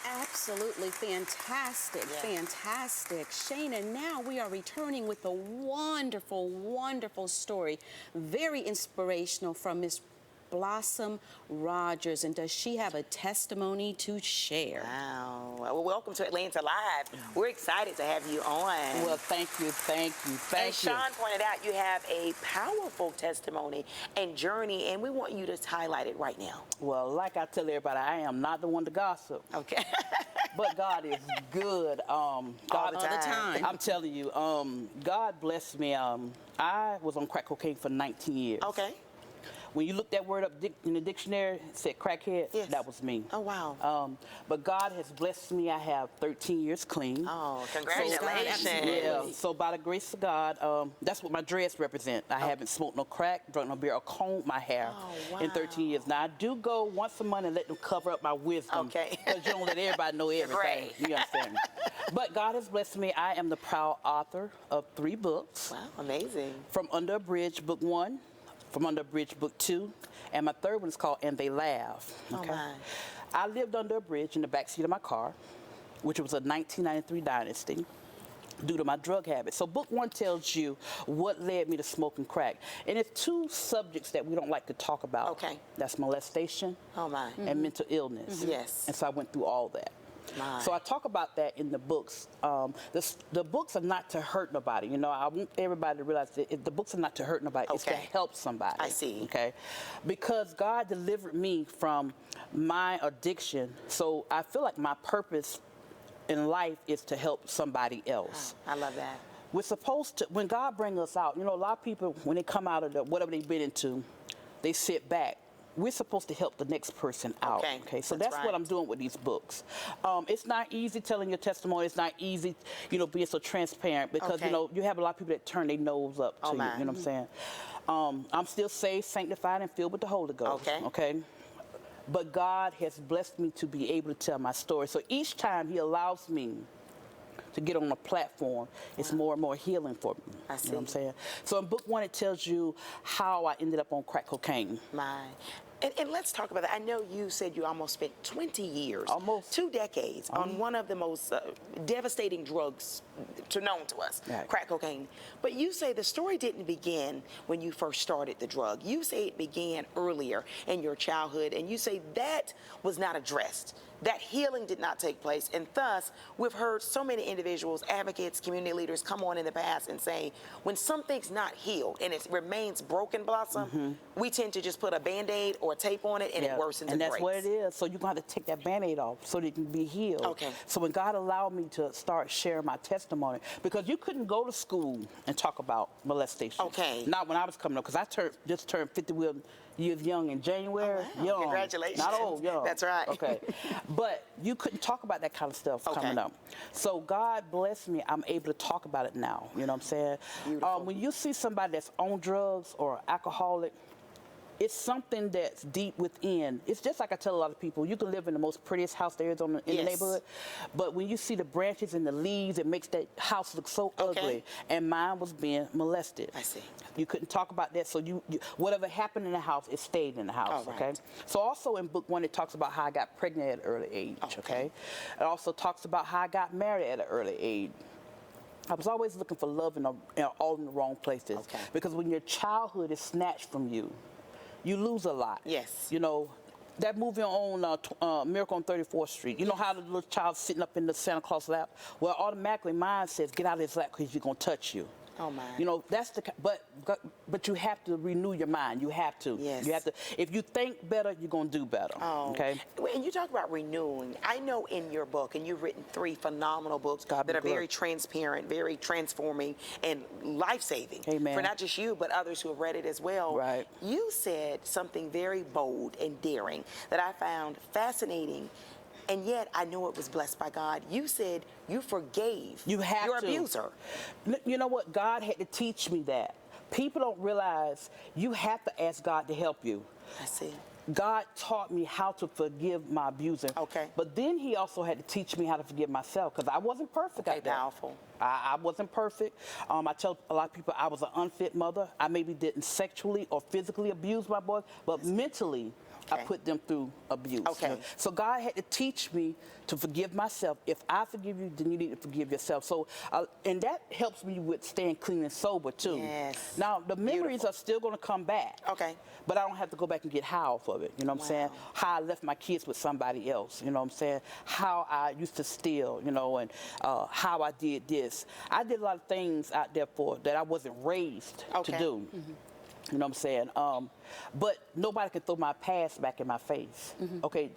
Absolutely fantastic, fantastic. Shayna, now we are returning with a wonderful, wonderful story, very inspirational from Miss Blossom Rogers. And does she have a testimony to share? Wow. Well, welcome to Atlanta Live. We're excited to have you on. Well, thank you. As Sean pointed out, you have a powerful testimony and journey, and we want you to highlight it right now. Well, like I tell everybody, I am not the one to gossip, Okay. but God is good. All the time. I'm telling you, God blessed me. I was on crack cocaine for 19 years. Okay. When you look that word up in the dictionary, it said crackhead. Yes. That was me. Oh, wow. But God has blessed me. I have 13 years clean. Oh, congratulations. Yeah, so by the grace of God, that's what my dress represent. I haven't smoked no crack, drunk no beer, or combed my hair in 13 years. Now, I do go once a month and let them cover up my wisdom. Okay. Because you don't let everybody know everything. Right. You understand me? But God has blessed me. I am the proud author of 3 books. Wow, amazing. From Under a Bridge, book 1. From Under a Bridge, book 2. And my third one is called And They Laugh. Oh, my. I lived under a bridge in the backseat of my car, which was a 1993 Dynasty, due to my drug habit. So book 1 tells you what led me to smoking crack. And it's 2 subjects that we don't like to talk about. Okay. That's molestation Oh, my. and mental illness. Yes. And so I went through all that. My. So I talk about that in the books. The books are not to hurt nobody. You know, I want everybody to realize that the books are not to hurt nobody. It's to Okay. help somebody. I see. Okay. Because God delivered me from my addiction. So I feel like my purpose in life is to help somebody else. I love that. We're supposed to, when God brings us out, you know, a lot of people, when they come out of whatever they've been into, they sit back we're supposed to help the next person out. Okay, So that's that's what right. I'm doing with these books. It's not easy telling your testimony. It's not easy, being so transparent because, Okay. you have a lot of people that turn their nose up to Oh, you. my. You know what I'm saying? I'm still saved, sanctified, and filled with the Holy Ghost. Okay. But God has blessed me to be able to tell my story. So each time He allows me to get on a platform, it's more and more healing for me. I You know what I'm see. saying? So in book 1, it tells you how I ended up on crack cocaine. My. And let's talk about that. I know you said you almost spent 20 years, Almost. 2 decades, on one of the most devastating drugs known to us, Right. crack cocaine. But you say the story didn't begin when you first started the drug. You say it began earlier in your childhood, and you say that was not addressed. That healing did not take place, and thus we've heard so many individuals, advocates, community leaders come on in the past and say, when something's not healed and it remains broken, Blossom, we tend to just put a Band-Aid or tape on it and it worsens and And that's breaks. what it is. So you're going to have to take that Band-Aid off so that it can be healed. Okay. So when God allowed me to start sharing my testimony, because you couldn't go to school and talk about molestation. Okay. Not when I was coming up, because I just turned 50 years young in January. Oh, wow. Young. Congratulations. Not old, young. That's right. Okay. But you couldn't talk about that kind of stuff Okay. coming up. So God bless me, I'm able to talk about it now. You know what I'm saying? Beautiful. When you see somebody that's on drugs or alcoholic, it's something that's deep within. It's just like I tell a lot of people, you can live in the most prettiest house there is in the Yes. neighborhood, but when you see the branches and the leaves, it makes that house look so Okay. ugly. And mine was being molested. I see. You couldn't talk about that, so you whatever happened in the house, it stayed in the house, All right. okay? So also in book 1, it talks about how I got pregnant at an early age, okay? It also talks about how I got married at an early age. I was always looking for love all in the wrong places. Okay. Because when your childhood is snatched from you, you lose a lot. Yes. You know, that movie on Miracle on 34th Street, you know how the little child's sitting up in the Santa Claus lap? Well, automatically mine says, get out of his lap because he's going to touch you. Oh, my. You know, that's but you have to renew your mind. You have to. Yes. You have to. If you think better, you're going to do better. Oh. Okay? And you talk about renewing. I know in your book, and you've written 3 phenomenal books God be that are very glory. transparent, very transforming, and life-saving. Amen. For not just you, but others who have read it as well. Right. You said something very bold and daring that I found fascinating, and yet I know it was blessed by God. You said you forgave You have your to. abuser. You know what? God had to teach me that. People don't realize you have to ask God to help you. I see. God taught me how to forgive my abuser. Okay. But then He also had to teach me how to forgive myself because I wasn't perfect Okay, at that. powerful. I wasn't perfect. I tell a lot of people I was an unfit mother. I maybe didn't sexually or physically abuse my boys, but mentally I Okay. put them through abuse. Okay. So God had to teach me to forgive myself. If I forgive you, then you need to forgive yourself. So, and that helps me with staying clean and sober too. Yes. Now the memories Beautiful. are still going to come back. Okay. But I don't have to go back and get high off of it. You know what I'm saying? How I left my kids with somebody else. You know what I'm saying? How I used to steal, and how I did this. I did a lot of things out there that I wasn't raised to Okay. do. You know what I'm saying? But nobody can throw my past back in my face. Okay,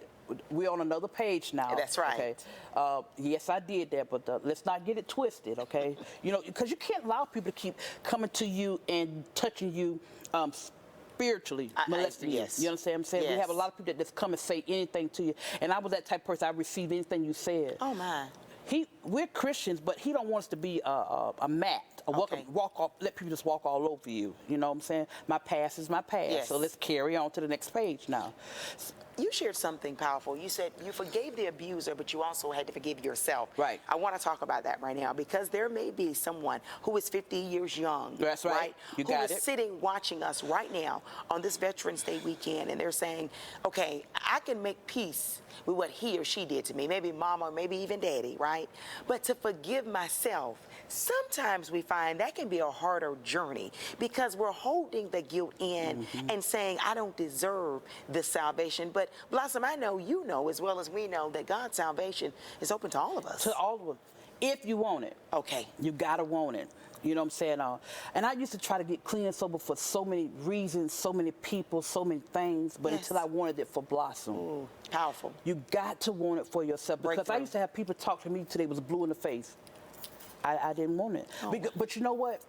we're on another page now. That's right. Okay. Yes, I did that, but let's not get it twisted, okay? Because you can't allow people to keep coming to you and touching you spiritually, molesting you. yes. You understand what I'm saying? We Yes. have a lot of people that just come and say anything to you. And I was that type of person. I received anything you said. Oh, my. We're Christians, but he don't want us to be a mat, Okay. let people just walk all over you. You know what I'm saying? My past is my past, Yes. so let's carry on to the next page now. You shared something powerful. You said you forgave the abuser, but you also had to forgive yourself. Right. I want to talk about that right now because there may be someone who is 50 years young. That's right. You who got is it. sitting watching us right now on this Veterans Day weekend, and they're saying, okay, I can make peace with what he or she did to me, maybe mama, maybe even daddy, right? But to forgive myself, sometimes we find that can be a harder journey because we're holding the guilt in and saying, I don't deserve this salvation. But Blossom, I know you know as well as we know that God's salvation is open to all of us. To all of us, if you want it. Okay. You gotta want it. You know what I'm saying? And I used to try to get clean and sober for so many reasons, so many people, so many things, but Yes. until I wanted it for Blossom. Ooh, powerful. You got to want it for yourself because I Breakthrough. used to have people talk to me till they was blue in the face. I didn't want it. Oh. But you know what?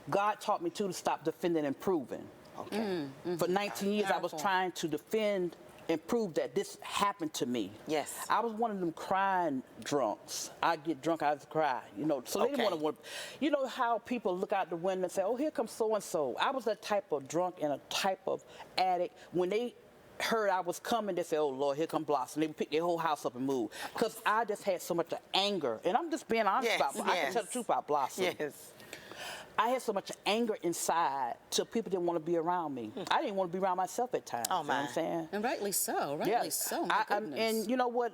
God taught me too to stop defending and proving. Okay. For 19 years, I was Powerful. trying to defend and prove that this happened to me. Yes. I was one of them crying drunks. I get drunk, I just cry, you know. So they didn't want to, you know how people look out the window and say, oh, here comes so-and-so. I was that type of drunk and a type of addict. When they heard I was coming, they said, oh, Lord, here come Blossom. They would pick their whole house up and move. Because I just had so much anger. And I'm just being honest about it. I can tell the truth about Blossom. Yes. I had so much anger inside till people didn't want to be around me. I didn't want to be around myself at times. Oh, you know what I'm saying? And rightly so, rightly so. My goodness. And you know what?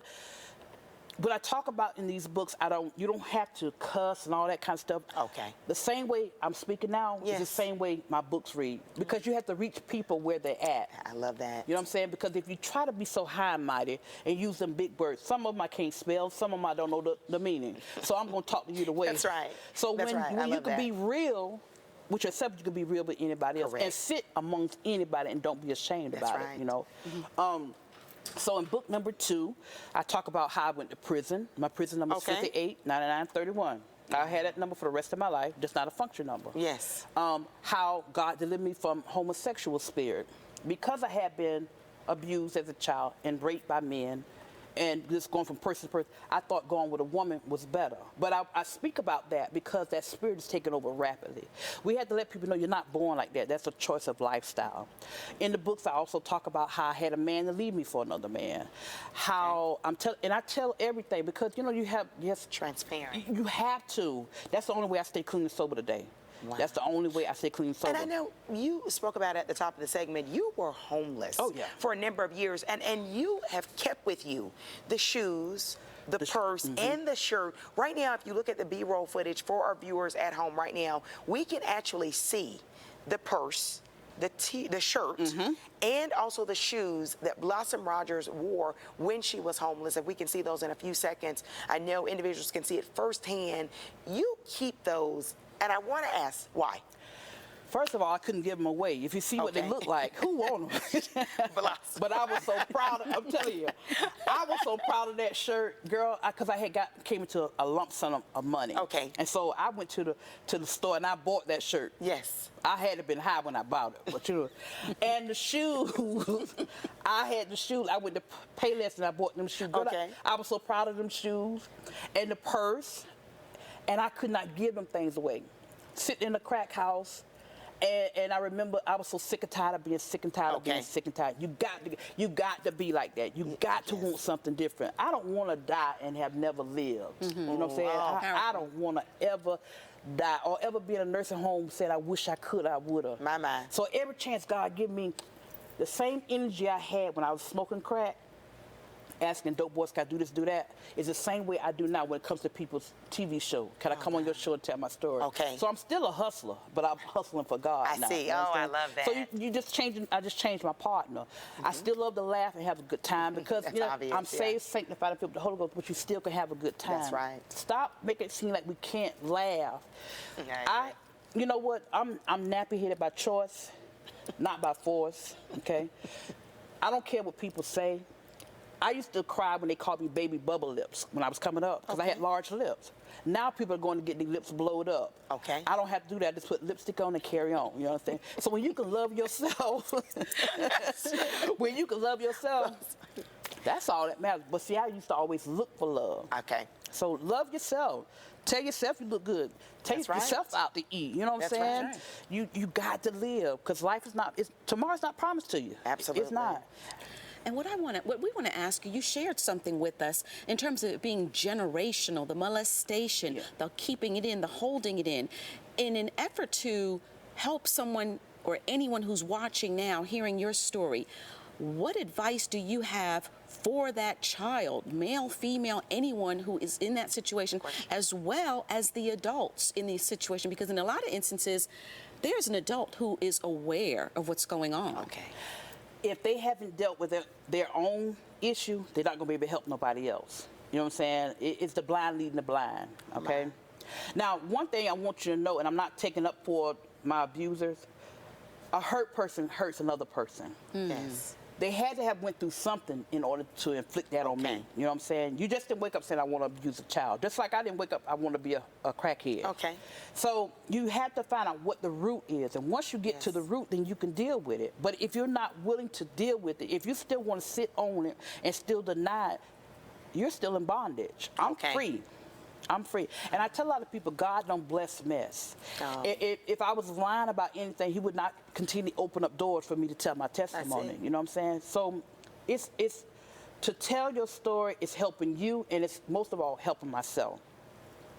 What I talk about in these books, you don't have to cuss and all that kind of stuff. Okay. The same way I'm speaking now is the Yes. same way my books read. Because you have to reach people where they're at. I love that. You know what I'm saying? Because if you try to be so high and mighty and use them big words, some of them I can't spell, some of them I don't know the meaning. So I'm going to talk to you the way. That's right. So That's right. I when you love can that. be real with yourself, you can be real with anybody else. Correct. And sit amongst anybody and don't be ashamed That's about right. it, you know? So in book number 2, I talk about how I went to prison. My prison number is Okay. 58, 99, 31. I had that number for the rest of my life, just not a function number. Yes. How God delivered me from homosexual spirit. Because I had been abused as a child and raped by men, and just going from person to person, I thought going with a woman was better. But I speak about that because that spirit is taking over rapidly. We had to let people know you're not born like that. That's a choice of lifestyle. In the books, I also talk about how I had a man to leave me for another man. How I tell everything because you know Transparent. you have to. That's the only way I stay clean and sober today. Wow. That's the only way I stay clean and sober. And I know you spoke about at the top of the segment, you were homeless for a number of years, and you have kept with you the shoes, the purse, and the shirt. Right now, if you look at the B-roll footage for our viewers at home right now, we can actually see the purse, the shirt, and also the shoes that Blossom Rogers wore when she was homeless. If we can see those in a few seconds, I know individuals can see it firsthand. You keep those, and I want to ask why. First of all, I couldn't give them away. If you see what they Okay. look like, who want them? Blossom. But I was so proud of, I'm telling you, I was so proud of that shirt, girl, because I had came into a lump sum of money. Okay. And so I went to the store and I bought that shirt. Yes. I had to been high when I bought it, but you know. And the shoes, I had the shoes. I went to Payless and I bought them shoes. Girl, Okay. I was so proud of them shoes and the purse, and I could not give them things away. Sitting in the crack house. And I remember I was so sick and tired of being sick and tired of being sick and tired. You got to be like that. You got to want something different. I don't want to die and have never lived. You know what I'm saying? I don't want to ever die or ever be in a nursing home said I wish I could, I would have. My mind. So every chance God give me, the same energy I had when I was smoking crack, asking dope boys, can I do this, do that, is the same way I do now when it comes to people's TV show. Can I come on your show and tell my story? Okay. So I'm still a hustler, but I'm hustling for God I now. see. You Oh, I understand? love that. So you just changing. I just changed my partner. I still love to laugh and have a good time because That's you know obvious, I'm yeah. saved, sanctified, and filled with the Holy Ghost, but you still can have a good time. That's right. Stop making it seem like we can't laugh. I You know what? I'm nappy-headed by choice, not by force. Okay. I don't care what people say. I used to cry when they called me baby bubble lips when I was coming up because I had large lips. Now people are going to get their lips blowed up. Okay. I don't have to do that. I just put lipstick on and carry on. You know what I'm saying? So when you can love yourself, that's all that matters. But see, I used to always look for love. Okay. So love yourself. Tell yourself you look good. Take That's right. yourself out to eat. You know what I'm That's saying? right. You got to live because life is not. Tomorrow's not promised to you. Absolutely. It's not. And what we want to ask you shared something with us in terms of it being generational, the molestation, the keeping it in, the holding it in an effort to help someone or anyone who's watching now, hearing your story. What advice do you have for that child, male, female, anyone who is in that situation, as well as the adults in these situations? Because in a lot of instances, there's an adult who is aware of what's going on. Okay. If they haven't dealt with their own issue, they're not going to be able to help nobody else. You know what I'm saying? It's the blind leading the blind, okay? Now, one thing I want you to know, and I'm not taking up for my abusers, a hurt person hurts another person. Yes. they had to have went through something in order to inflict that on me. You know what I'm saying? You just didn't wake up saying, I want to abuse a child. Just like I didn't wake up, I want to be a crackhead. Okay. So you have to find out what the root is. And once you get to the root, then you can deal with it. But if you're not willing to deal with it, if you still want to sit on it and still deny it, you're still in bondage. I'm free. I'm free. And I tell a lot of people, God don't bless mess. Oh. If I was lying about anything, he would not continue to open up doors for me to tell my testimony. You know what I'm saying? So it's to tell your story is helping you, and it's most of all helping myself.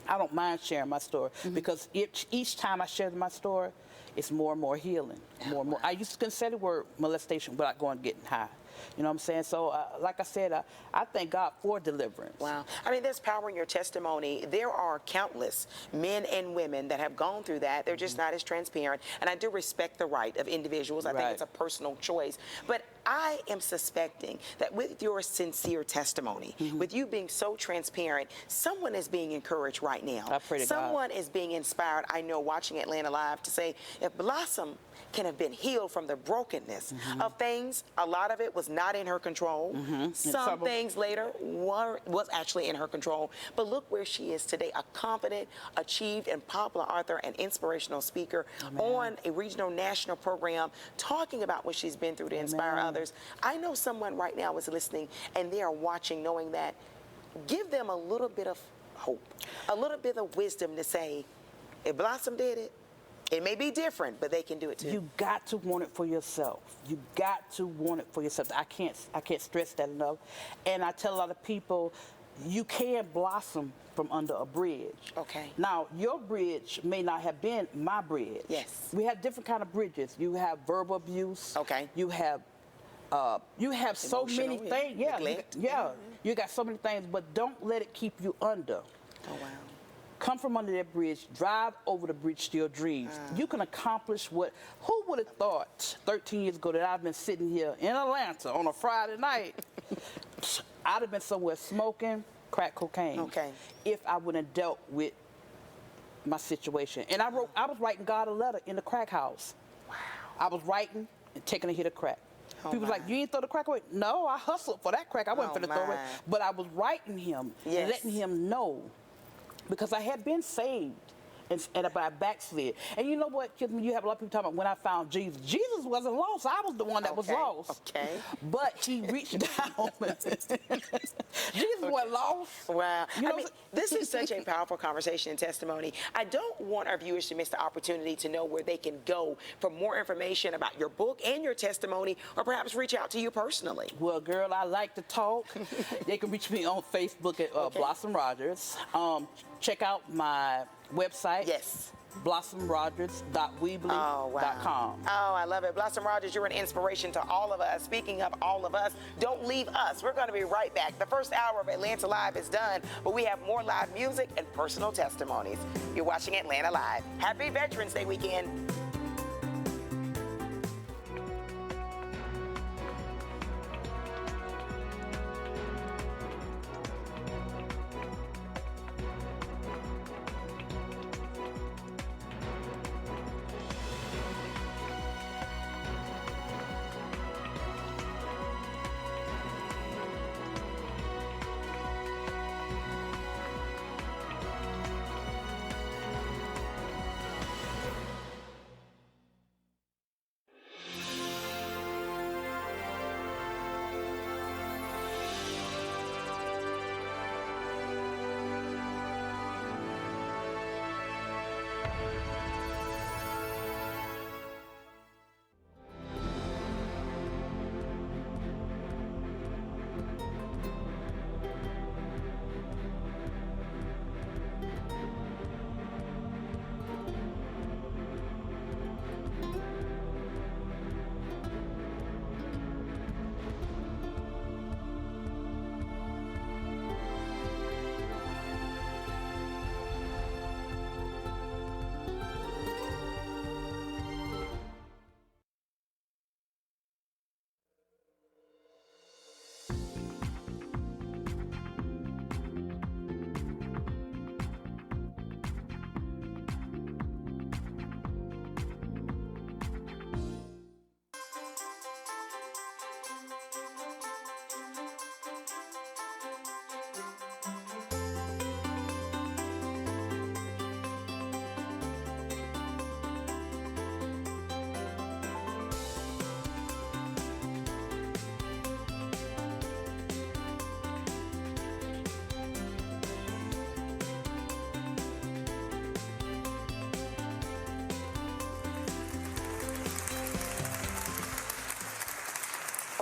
I don't mind sharing my story because each time I share my story, it's more and more healing. More and more. I used to consider the word molestation without going getting high. You know what I'm saying? So, like I said, I thank God for deliverance. Wow. I mean, there's power in your testimony. There are countless men and women that have gone through that. They're just not as transparent. And I do respect the right of individuals. I think it's a personal choice. But I am suspecting that with your sincere testimony, with you being so transparent, someone is being encouraged right now. I pray to someone God. is being inspired, I know, watching Atlanta Live, to say, if Blossom can have been healed from the brokenness of things, a lot of it was not in her control. Some things later was actually in her control. But look where she is today, a confident, achieved, and popular author and inspirational speaker on a regional national program talking about what she's been through to inspire others. I know someone right now is listening and they are watching, knowing that. Give them a little bit of hope, a little bit of wisdom to say, if Blossom did it, it may be different, but they can do it too. You got to want it for yourself. You got to want it for yourself. I can't stress that enough. And I tell a lot of people, you can blossom from under a bridge. Okay. Now, your bridge may not have been my bridge. Yes. We have different kind of bridges. You have verbal abuse. Okay. You have so many things. Yeah. You got so many things, but don't let it keep you under. Oh, wow. Come from under that bridge, drive over the bridge to your dreams. You can accomplish who would have thought 13 years ago that I've been sitting here in Atlanta on a Friday night? I'd have been somewhere smoking crack cocaine if I wouldn't have dealt with my situation. And I was writing God a letter in the crack house. Wow. I was writing and taking a hit of crack. People was like, you ain't throw the crack away? No, I hustled for that crack. I wasn't finna throw it away. But I was writing him and letting him know, because I had been saved and I backslid. And you know what, you have a lot of people talking about when I found Jesus. Jesus wasn't lost. I was the one that was lost. Okay. But he reached down. Jesus wasn't lost. Wow. You know, I mean, this is such a powerful conversation and testimony. I don't want our viewers to miss the opportunity to know where they can go for more information about your book and your testimony, or perhaps reach out to you personally. Well, girl, I like to talk. They can reach me on Facebook at Blossom Rogers. Check out my website. Yes. blossomrogers.weebly.com. Oh, I love it. Blossom Rogers, you're an inspiration to all of us. Speaking of all of us, don't leave us. We're going to be right back. The first hour of Atlanta Live is done, but we have more live music and personal testimonies. You're watching Atlanta Live. Happy Veterans Day weekend.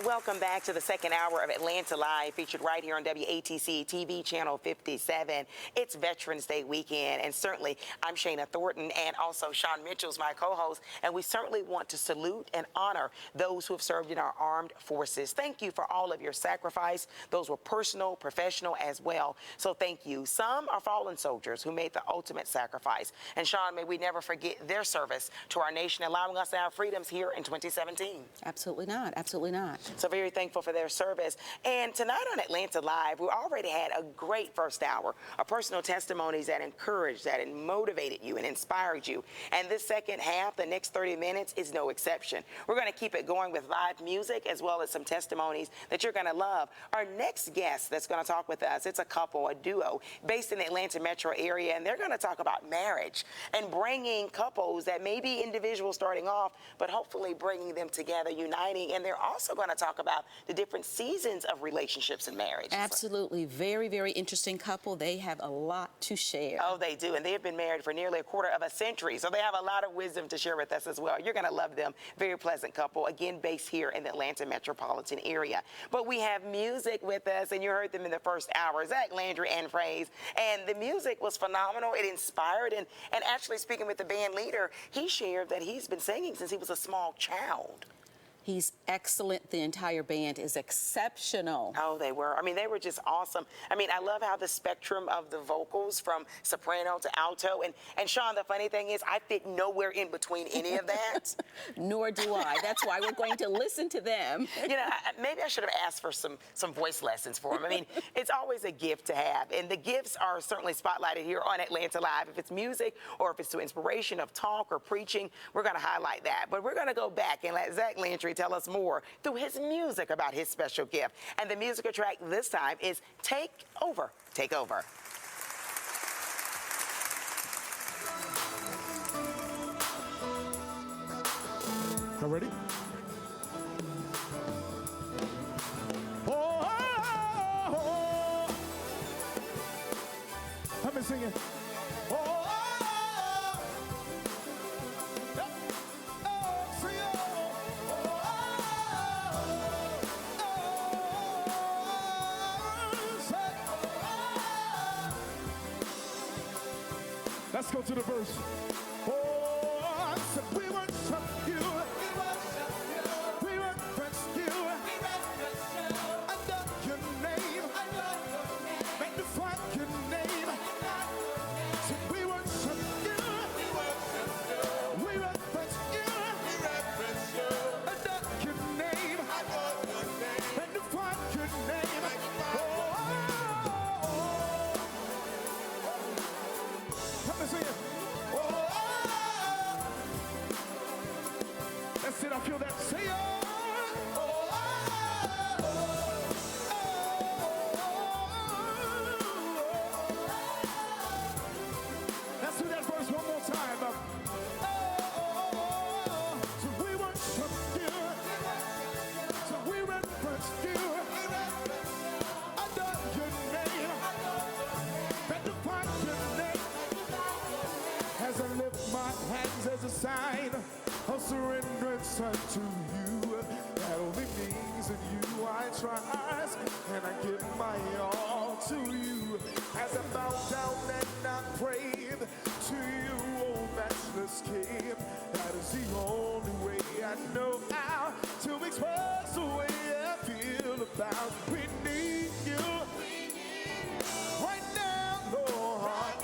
welcome back to the second hour of Atlanta Live, featured right here on WATC TV channel 57. It's Veterans Day weekend, and certainly I'm Shana Thornton, and also Sean Mitchell's my co-host, and we certainly want to salute and honor those who have served in our armed forces. Thank you for all of your sacrifice. Those were personal, professional as well, so thank you. Some are fallen soldiers who made the ultimate sacrifice, and Sean, may we never forget their service to our nation, allowing us to have freedoms here in 2017. Absolutely not. Absolutely not. So very thankful for their service. And tonight on Atlanta Live, we already had a great first hour of personal testimonies that encouraged, that motivated you and inspired you. And this second half, the next 30 minutes, is no exception. We're going to keep it going with live music as well as some testimonies that you're going to love. Our next guest that's going to talk with us, it's a couple, a duo, based in the Atlanta metro area, and they're going to talk about marriage and bringing couples that may be individuals starting off, but hopefully bringing them together, uniting. And they're also going to talk about the different seasons of relationships and marriage. Absolutely. Very, very interesting couple. They have a lot to share. Oh, they do. And they have been married for nearly a quarter of a century. So they have a lot of wisdom to share with us as well. You're going to love them. Very pleasant couple, again, based here in the Atlanta metropolitan area. But we have music with us, and you heard them in the first hour, Zach Landry and Fraze. And the music was phenomenal. It inspired. And actually, speaking with the band leader, he shared that he's been singing since he was a small child. He's excellent. The entire band is exceptional. Oh, they were. I mean, they were just awesome. I mean, I love how the spectrum of the vocals from soprano to alto. And Sean, the funny thing is, I fit nowhere in between any of that. Nor do I. That's why we're going to listen to them. You know, maybe I should have asked for some voice lessons for them. I mean, it's always a gift to have. And the gifts are certainly spotlighted here on Atlanta Live. If it's music or if it's to inspiration of talk or preaching, we're going to highlight that. But we're going to go back and let Zach Landry tell us more through his music about his special gift. And the musical track this time is Take Over. Take Over. You ready? Oh, oh, oh, oh. Let me sing it. Oh, oh, oh. Yep. Oh, sing it. Let's go to the verse. Oh, I said we worship you. We reverence you. Under your name. Magnify your name. Said we worship you. We reverence you. Under your name. Magnify your name. Let me sing it. That's it, I feel that. Say it. Let's do that verse one more time. So we worship you. So we reverence you. Under your name. Magnify your name. As I lift my hands as a sign of surrenderance unto you, that only means in you I trust, and I give my all to you. As I bow down and I pray to you, oh matchless King, that is the only way I know how to express the way I feel about. We need you right now, Lord. Right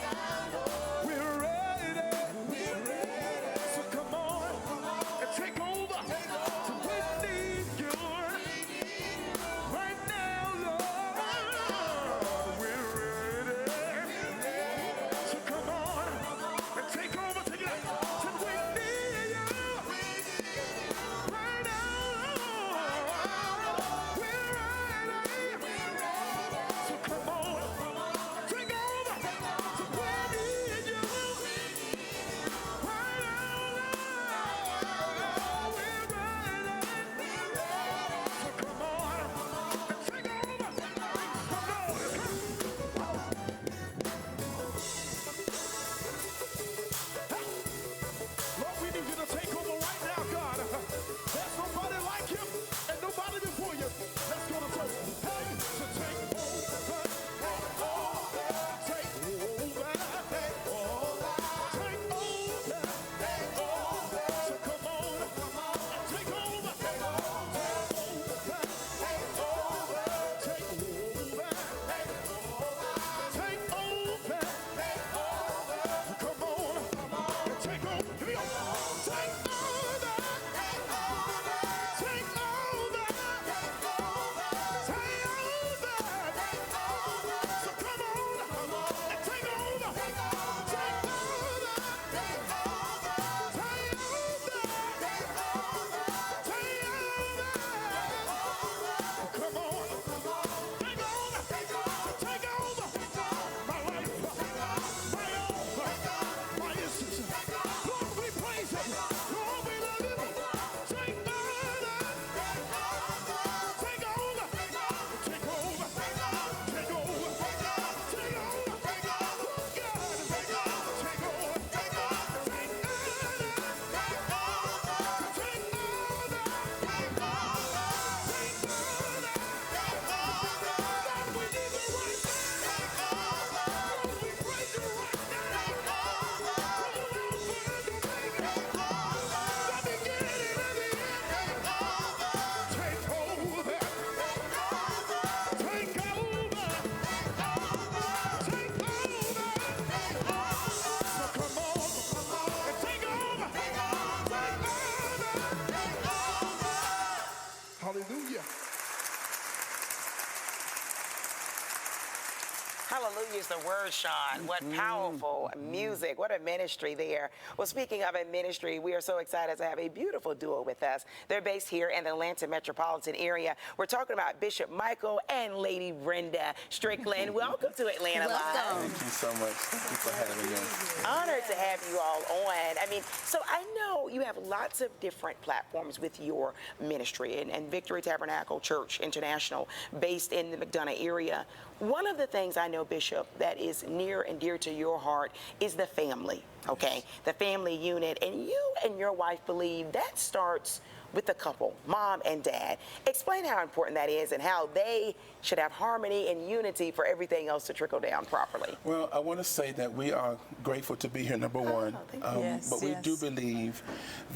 Hallelujah is the word, Sean. What powerful music. What a ministry there. Well, speaking of a ministry, we are so excited to have a beautiful duo with us. They're based here in the Atlanta metropolitan area. We're talking about Bishop Michael and Lady Brenda Strickland. Welcome to Atlanta Live. Thank you so much. Thank you for having us. Honored to have you all on. I mean, so I know you have lots of different platforms with your ministry and Victory Tabernacle Church International based in the McDonough area. One of the things I know, Bishop, that is near and dear to your heart is the family, okay? The family unit. And you and your wife believe that starts with the couple, mom and dad. Explain how important that is and how they should have harmony and unity for everything else to trickle down properly. Well, I want to say that we are grateful to be here, number one. But we do believe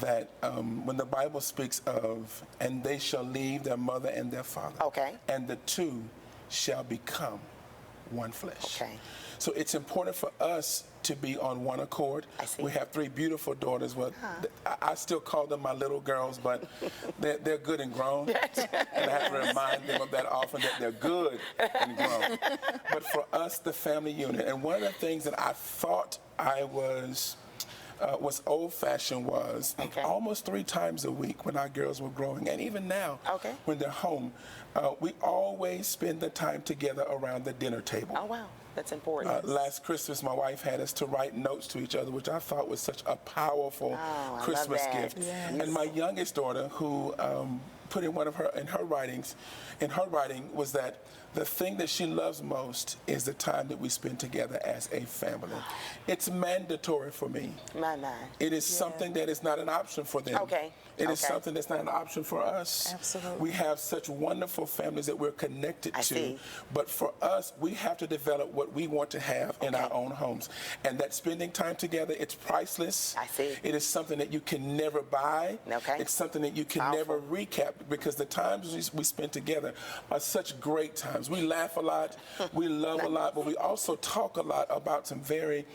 that when the Bible speaks of, and they shall leave their mother and their father, Okay. and the two shall become one flesh. Okay. So it's important for us to be on one accord. I see. We have 3 beautiful daughters. Well, I still call them my little girls, but they're good and grown. And I have to remind them of that often, that they're good and grown. But for us, the family unit, and one of the things that I thought I was old-fashioned was almost 3 times a week when our girls were growing, and even now when they're home, we always spend the time together around the dinner table. Oh, wow. That's important. Last Christmas, my wife had us to write notes to each other, which I thought was such a powerful Christmas gift. Yes. And my youngest daughter, who put in her writing was that the thing that she loves most is the time that we spend together as a family. It's mandatory for me. It is something that is not an option for them. It is something that's not an option for us. Absolutely. We have such wonderful families that we're connected to. But for us, we have to develop what we want to have in our own homes. And that spending time together, it's priceless. It is something that you can never buy. It's something that you can never recap, because the times we spend together are such great times. We laugh a lot, we love a lot, but we also talk a lot about some very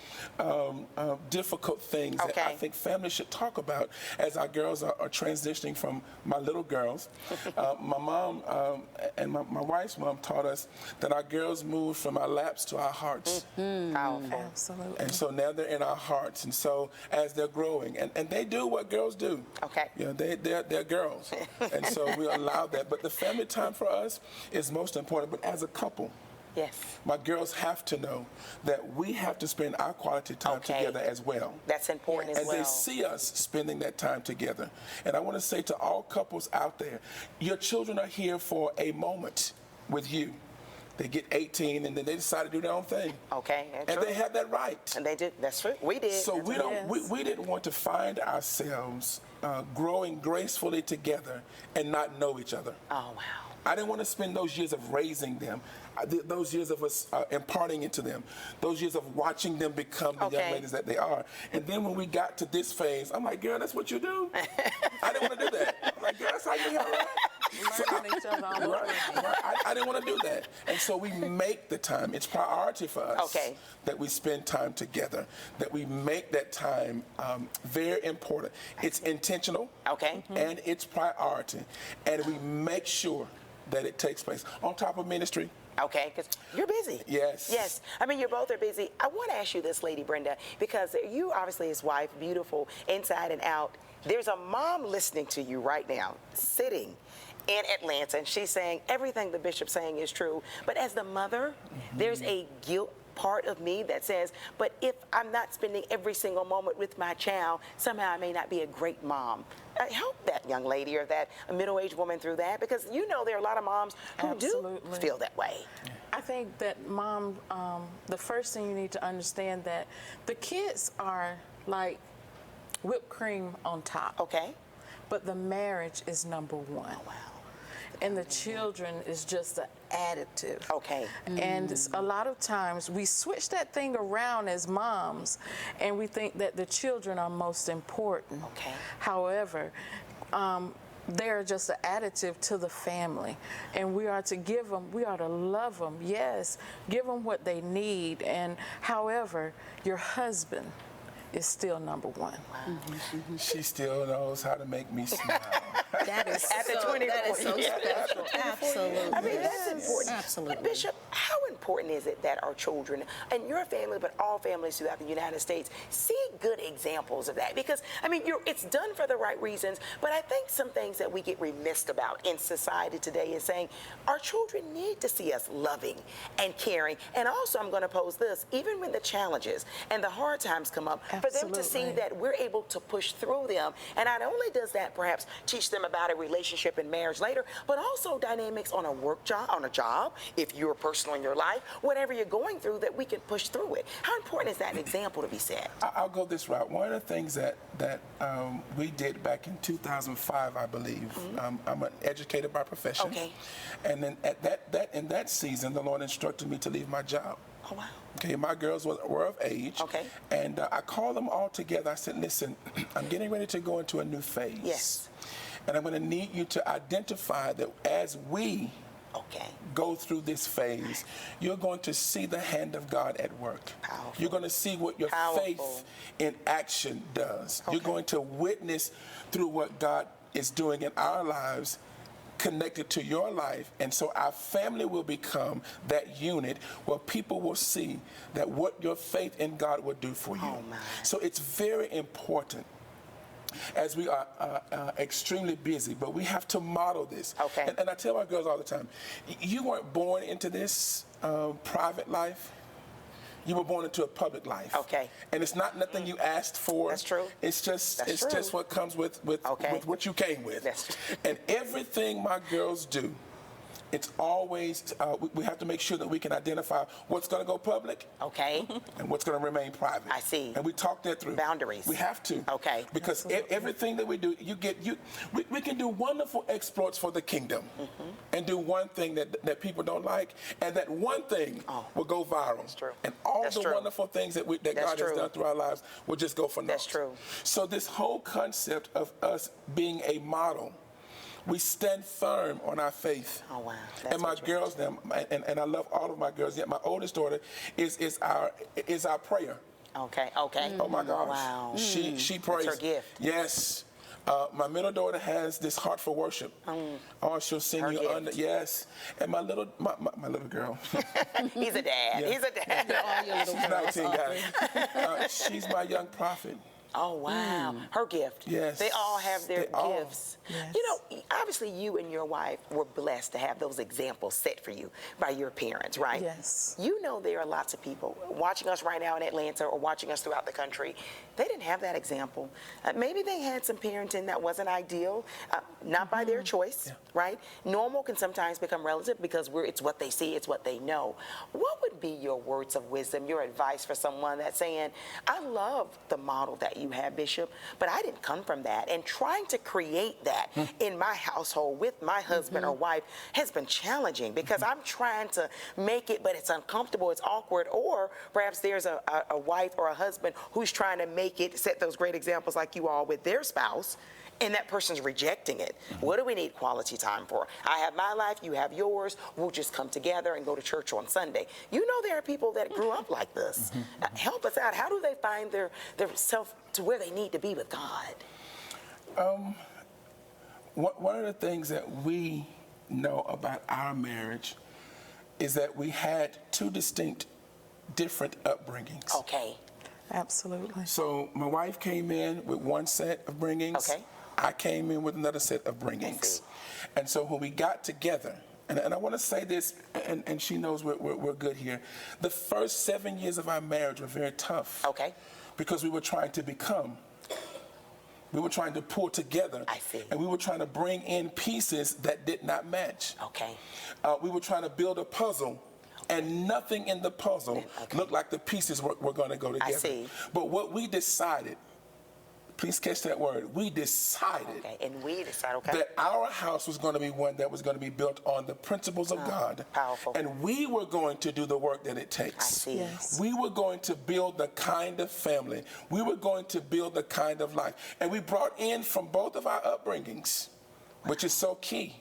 difficult things that I think families should talk about as our girls are transitioning from my little girls. My mom and my wife's mom taught us that our girls move from our laps to our hearts. Powerful. Absolutely. And so now they're in our hearts. And so as they're growing, and they do what girls do. You know, they're girls. And so we allow that. But the family time for us is most important. But as a couple, my girls have to know that we have to spend our quality time together as well. That's important as well. And they see us spending that time together. And I want to say to all couples out there, your children are here for a moment with you. They get 18 and then they decide to do their own thing. And they have that right. And they did. That's true. We did. So we didn't want to find ourselves growing gracefully together and not know each other. Oh, wow. I didn't want to spend those years of raising them, those years of us imparting into them, those years of watching them become the young ladies that they are. And then when we got to this phase, I'm like, girl, that's what you do? I didn't want to do that. I'm like, girl, that's how you handle it. So I didn't want to do that. And so we make the time. It's priority for us that we spend time together, that we make that time very important. It's intentional, and it's priority. And we make sure that it takes place. On top of ministry. Because you're busy. Yes. I mean, you both are busy. I want to ask you this, Lady Brenda, because you obviously his wife, beautiful inside and out. There's a mom listening to you right now, sitting in Atlanta, and she's saying everything the bishop's saying is true. But as the mother, there's a guilt part of me that says, but if I'm not spending every single moment with my child, somehow I may not be a great mom. Help that young lady or that middle-aged woman through that, because you know there are a lot of moms who do feel that way. I think that mom, the first thing you need to understand that the kids are like whipped cream on top. But the marriage is number one. Oh, wow. And the children is just an additive. And a lot of times we switch that thing around as moms, and we think that the children are most important. However, they're just an additive to the family, and we are to give them, we are to love them, yes, give them what they need. And however, your husband is still number one. She still knows how to make me smile. That is At the 24 that is so years. special. Absolutely. I mean, that's important. Absolutely. Bishop, how important is it that our children and your family, but all families throughout the United States, see good examples of that? Because, I mean, it's done for the right reasons, but I think some things that we get remiss about in society today is saying our children need to see us loving and caring. And also, I'm going to pose this, even when the challenges and the hard times come up, for them to see that we're able to push through them. And not only does that perhaps teach them about a relationship and marriage later, but also dynamics on a job, if you're personal in your life, whatever you're going through, that we can push through it. How important is that example to be set? I'll go this route. One of the things that we did back in 2005, I believe, I'm an educator by profession. Okay. And then in that season, the Lord instructed me to leave my job. Oh, wow. Okay, my girls were of age. Okay. And I called them all together. I said, listen, I'm getting ready to go into a new phase. Yes. And I'm going to need you to identify that as we go through this phase, you're going to see the hand of God at work. Powerful. You're going to see what your faith in action does. Okay. You're going to witness through what God is doing in our lives connected to your life, and so our family will become that unit where people will see that what your faith in God will do for you. Oh, my. So it's very important, as we are extremely busy, but we have to model this. Okay. And I tell my girls all the time, you weren't born into this private life. You were born into a public life. Okay. And it's not nothing you asked for. That's true. It's just just what comes with what you came with. That's true. And everything my girls do, it's always, we have to make sure that we can identify what's going to go public. Okay. And what's going to remain private. I see. And we talk that through. Boundaries. We have to. Okay. Because everything that we do, we can do wonderful exploits for the kingdom and do one thing that people don't like, and that one thing will go viral. That's true. And all That's the true. wonderful things that God has done through our lives will just go for naught. That's true. So this whole concept of us being a model, we stand firm on our faith. Oh, wow. And my girls, and I love all of my girls, yet my oldest daughter is our prayer. Okay. Oh my gosh. Wow. She prays. That's her gift. Yes. My middle daughter has this heart for worship. Oh, she'll sing Her you gift. under. Yes. And my little girl. He's a dad. Yeah. He's a dad. She's 19, guys. She's my young prophet. Oh, wow. Her gift. Yes. They all have their They all. gifts. You know, obviously you and your wife were blessed to have those examples set for you by your parents, right? Yes. You know there are lots of people watching us right now in Atlanta or watching us throughout the country. They didn't have that example. Maybe they had some parenting that wasn't ideal, not by their choice, right? Normal can sometimes become relative because it's what they see, it's what they know. What would be your words of wisdom, your advice for someone that's saying, I love the model that you have, Bishop, but I didn't come from that. And trying to create that in my household with my husband or wife has been challenging because I'm trying to make it, but it's uncomfortable, it's awkward, or perhaps there's a wife or a husband who's trying to make it, set those great examples like you all with their spouse, and that person's rejecting it. What do we need quality time for? I have my life, you have yours, we'll just come together and go to church on Sunday. You know there are people that grew up like this. Help us out. How do they find their self to where they need to be with God? One of the things that we know about our marriage is that we had two distinct, different upbringings. Okay. Absolutely. So my wife came in with one set of bringings. Okay. I came in with another set of bringings. And so when we got together, and I want to say this, and she knows we're good here, the first 7 years of our marriage were very tough. Okay. Because we were trying to become. We were trying to pull together. I see. And we were trying to bring in pieces that did not match. Okay. We were trying to build a puzzle, and nothing in the puzzle looked like the pieces were going to go together. I see. But what we decided, please catch that word, we decided that our house was going to be one that was going to be built on the principles of God. Powerful. And we were going to do the work that it takes. I see. Yes. We were going to build the kind of family. We were going to build the kind of life. And we brought in from both of our upbringings, which is so key,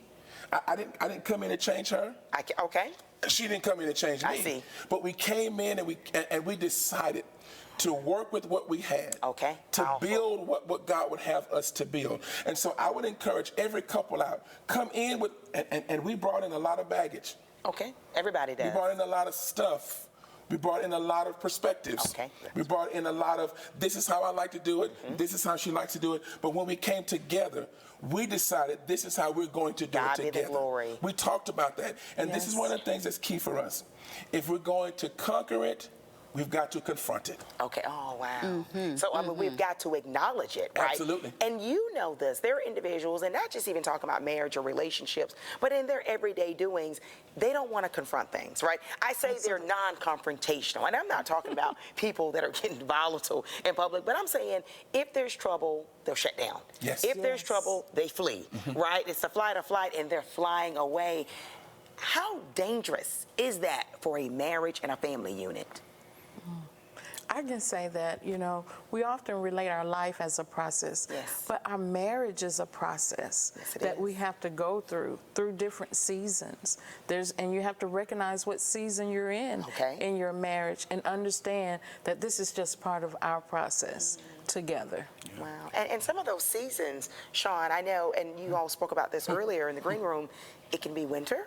I didn't come in to change her. Okay. She didn't come in to change me. I see. But we came in and we decided to work with what we had. Okay. To Powerful. build what God would have us to build. And so I would encourage every couple out, come in with, and we brought in a lot of baggage. Okay. Everybody does. We brought in a lot of stuff. We brought in a lot of perspectives. Okay. We brought in a lot of, this is how I like to do it, this is how she likes to do it. But when we came together, we decided this is how we're going to do it together. God be the glory. We talked about that. And this is one of the things that's key for us. If we're going to conquer it, we've got to confront it. Okay. Oh, wow. So, I mean, we've got to acknowledge it, right? Absolutely. And you know this. There are individuals, and not just even talking about marriage or relationships, but in their everyday doings, they don't want to confront things, right? I say they're non-confrontational. And I'm not talking about people that are getting volatile in public, but I'm saying if there's trouble, they'll shut down. Yes. If there's trouble, they flee, right? It's a flight or flight, and they're flying away. How dangerous is that for a marriage and a family unit? I can say that, you know, we often relate our life as a process, Yes. but our marriage is a process Yes, it that is. we have to go through different seasons. And you have to recognize what season you're in your marriage and understand that this is just part of our process together. Wow. And some of those seasons, Sean, I know, and you all spoke about this earlier in the green room, it can be winter,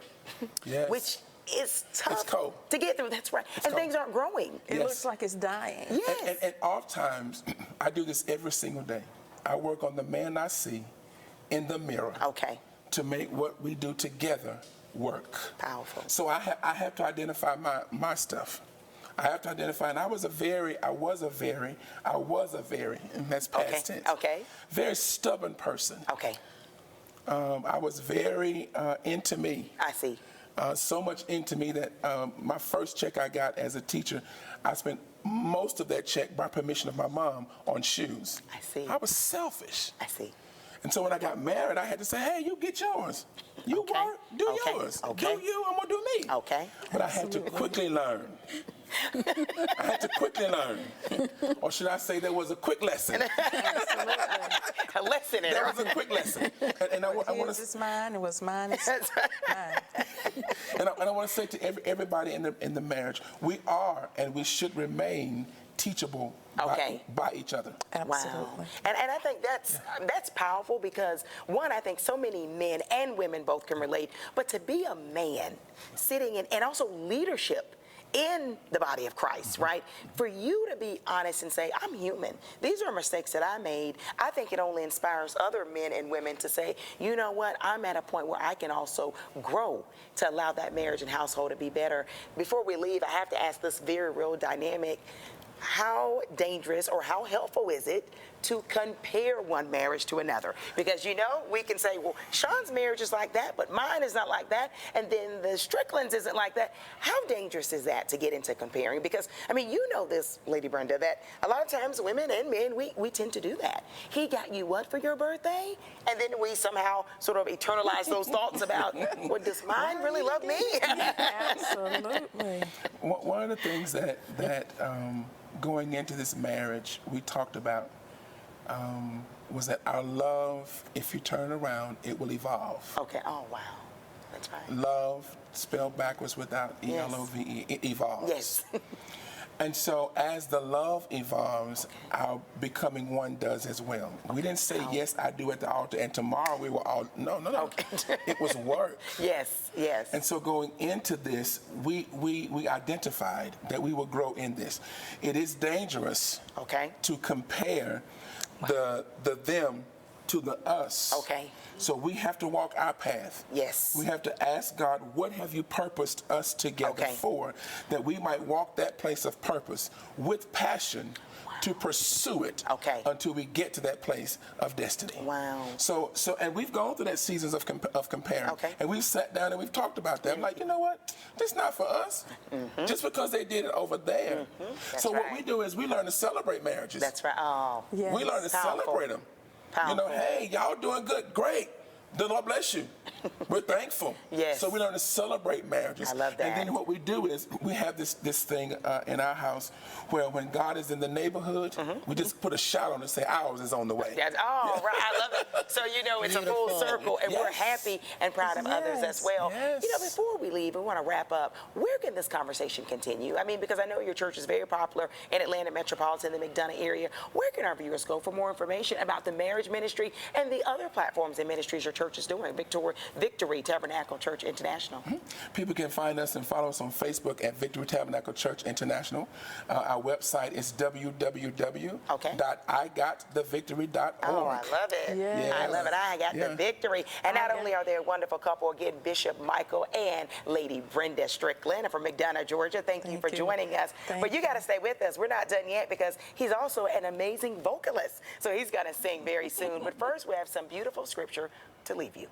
Yes. which is tough It's cold. to get through. That's right. And cold. things aren't growing. It Yes. looks like it's dying. Yes. And oftentimes, I do this every single day. I work on the man I see in the mirror Okay. to make what we do together work. Powerful. So I have to identify my stuff. I have to identify, and I was a very, and that's past tense. Okay. Very stubborn person. Okay. I was very into me. I see. So much into me that my first check I got as a teacher, I spent most of that check by permission of my mom on shoes. I see. I was selfish. I see. And so when I got married, I had to say, hey, you get yours. You Okay. work, do Okay. yours. Okay. Do you, I'm going to do me. Okay. But I had to quickly learn. I had to quickly learn. Or should I say there was a quick lesson. A lesson in There it. was a quick lesson. And I want His to is mine, it was mine, it's mine. and I want to say to everybody in the marriage, we are and we should remain teachable by each other. Absolutely. Wow. And I think that's powerful because, one, I think so many men and women both can relate, but to be a man sitting in, and also leadership in the body of Christ, right? For you to be honest and say, I'm human. These are mistakes that I made. I think it only inspires other men and women to say, you know what? I'm at a point where I can also grow to allow that marriage and household to be better. Before we leave, I have to ask this very real dynamic. How dangerous or how helpful is it to compare one marriage to another? Because, you know, we can say, well, Sean's marriage is like that, but mine is not like that, and then the Strickland's isn't like that. How dangerous is that to get into comparing? Because, I mean, you know this, Lady Brenda, that a lot of times women and men, we tend to do that. He got you what for your birthday? And then we somehow sort of eternalize those thoughts about, well, does mine really love me? Absolutely. One of the things that going into this marriage we talked about was that our love, if you turn around, it will evolve. Okay. Oh, wow. That's right. Love, spelled backwards without E-L-O-V-E, it evolves. Yes. And so as the love evolves, our becoming one does as well. We didn't say, yes, I do at the altar, and tomorrow we were all, no. Okay. It was work. Yes. And so going into this, we identified that we will grow in this. It is dangerous to compare the them to the us. Okay. So we have to walk our path. Yes. We have to ask God, what have you purposed us together for, that we might walk that place of purpose with passion to pursue it until we get to that place of destiny. Wow. So and we've gone through that seasons of comparing. And we've sat down and we've talked about that. I'm like, you know what? This is not for us. Just because they did it over there. So what we do is we learn to celebrate marriages. That's right. Oh. Yes. We learn to celebrate them. You know, hey, y'all doing good. Great. The Lord bless you. We're thankful. Yes. So we learn to celebrate marriages. I love that. And then what we do is we have this thing in our house where when God is in the neighborhood, we just put a shout on it and say ours is on the way. Yes. Oh, right. I love it. So, it's a full circle, and we're happy and proud of others as well. Yes. Before we leave, we want to wrap up. Where can this conversation continue? I mean, because I know your church is very popular in Atlanta metropolitan, the McDonough area. Where can our viewers go for more information about the marriage ministry and the other platforms and ministries your church is doing? Victory Tabernacle Church International. People can find us and follow us on Facebook at Victory Tabernacle Church International. Our website is www.igotthevictory.org. Oh, I love it. Yes. I love it. I got the victory. And not only are they a wonderful couple, again, Bishop Michael and Lady Brenda Strickland from McDonough, Georgia. Thank you for joining us. But you got to stay with us. We're not done yet because he's also an amazing vocalist. So he's going to sing very soon. But first, we have some beautiful scripture to leave you.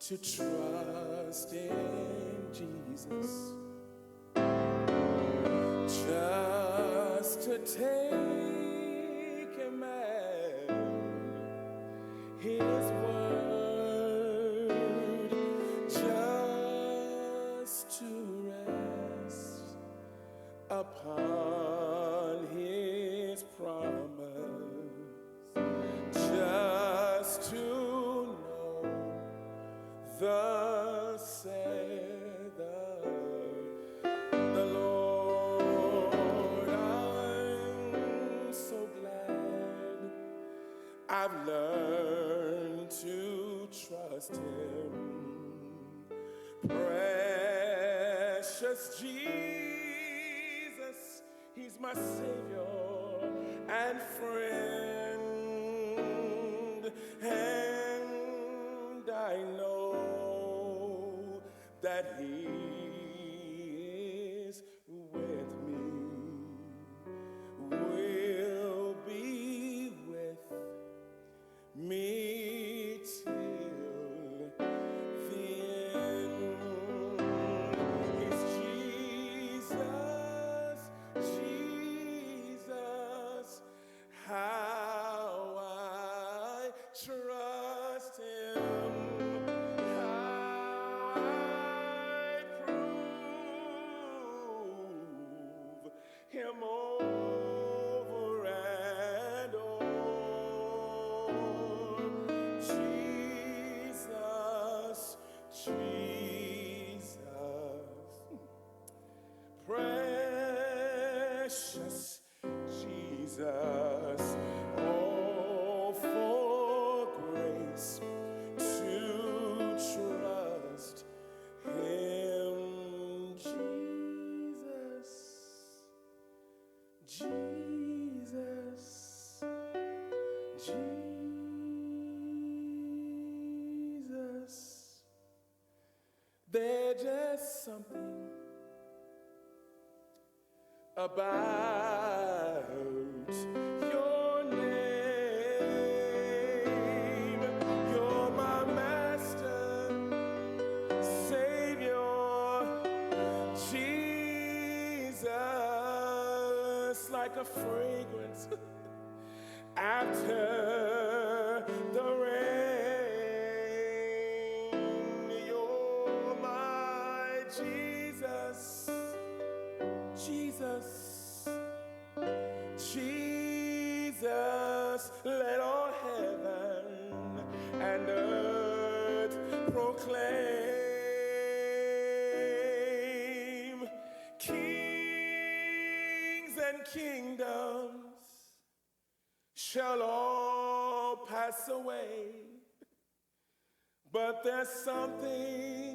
To trust in Jesus, just to take him at his word, just to rest upon his promise, just to thus saith the Lord. I'm so glad I've learned to trust him. Precious Jesus, he's my Savior and friend, and I know that he is with me, will be with me till the end. It's Jesus, Jesus, how I trust him. I something about your name. You're my master, Savior, Jesus, like a fragrance after the rain. You're my Jesus, Jesus, Jesus, let all heaven and earth proclaim. Kings and kingdoms shall all pass away, but there's something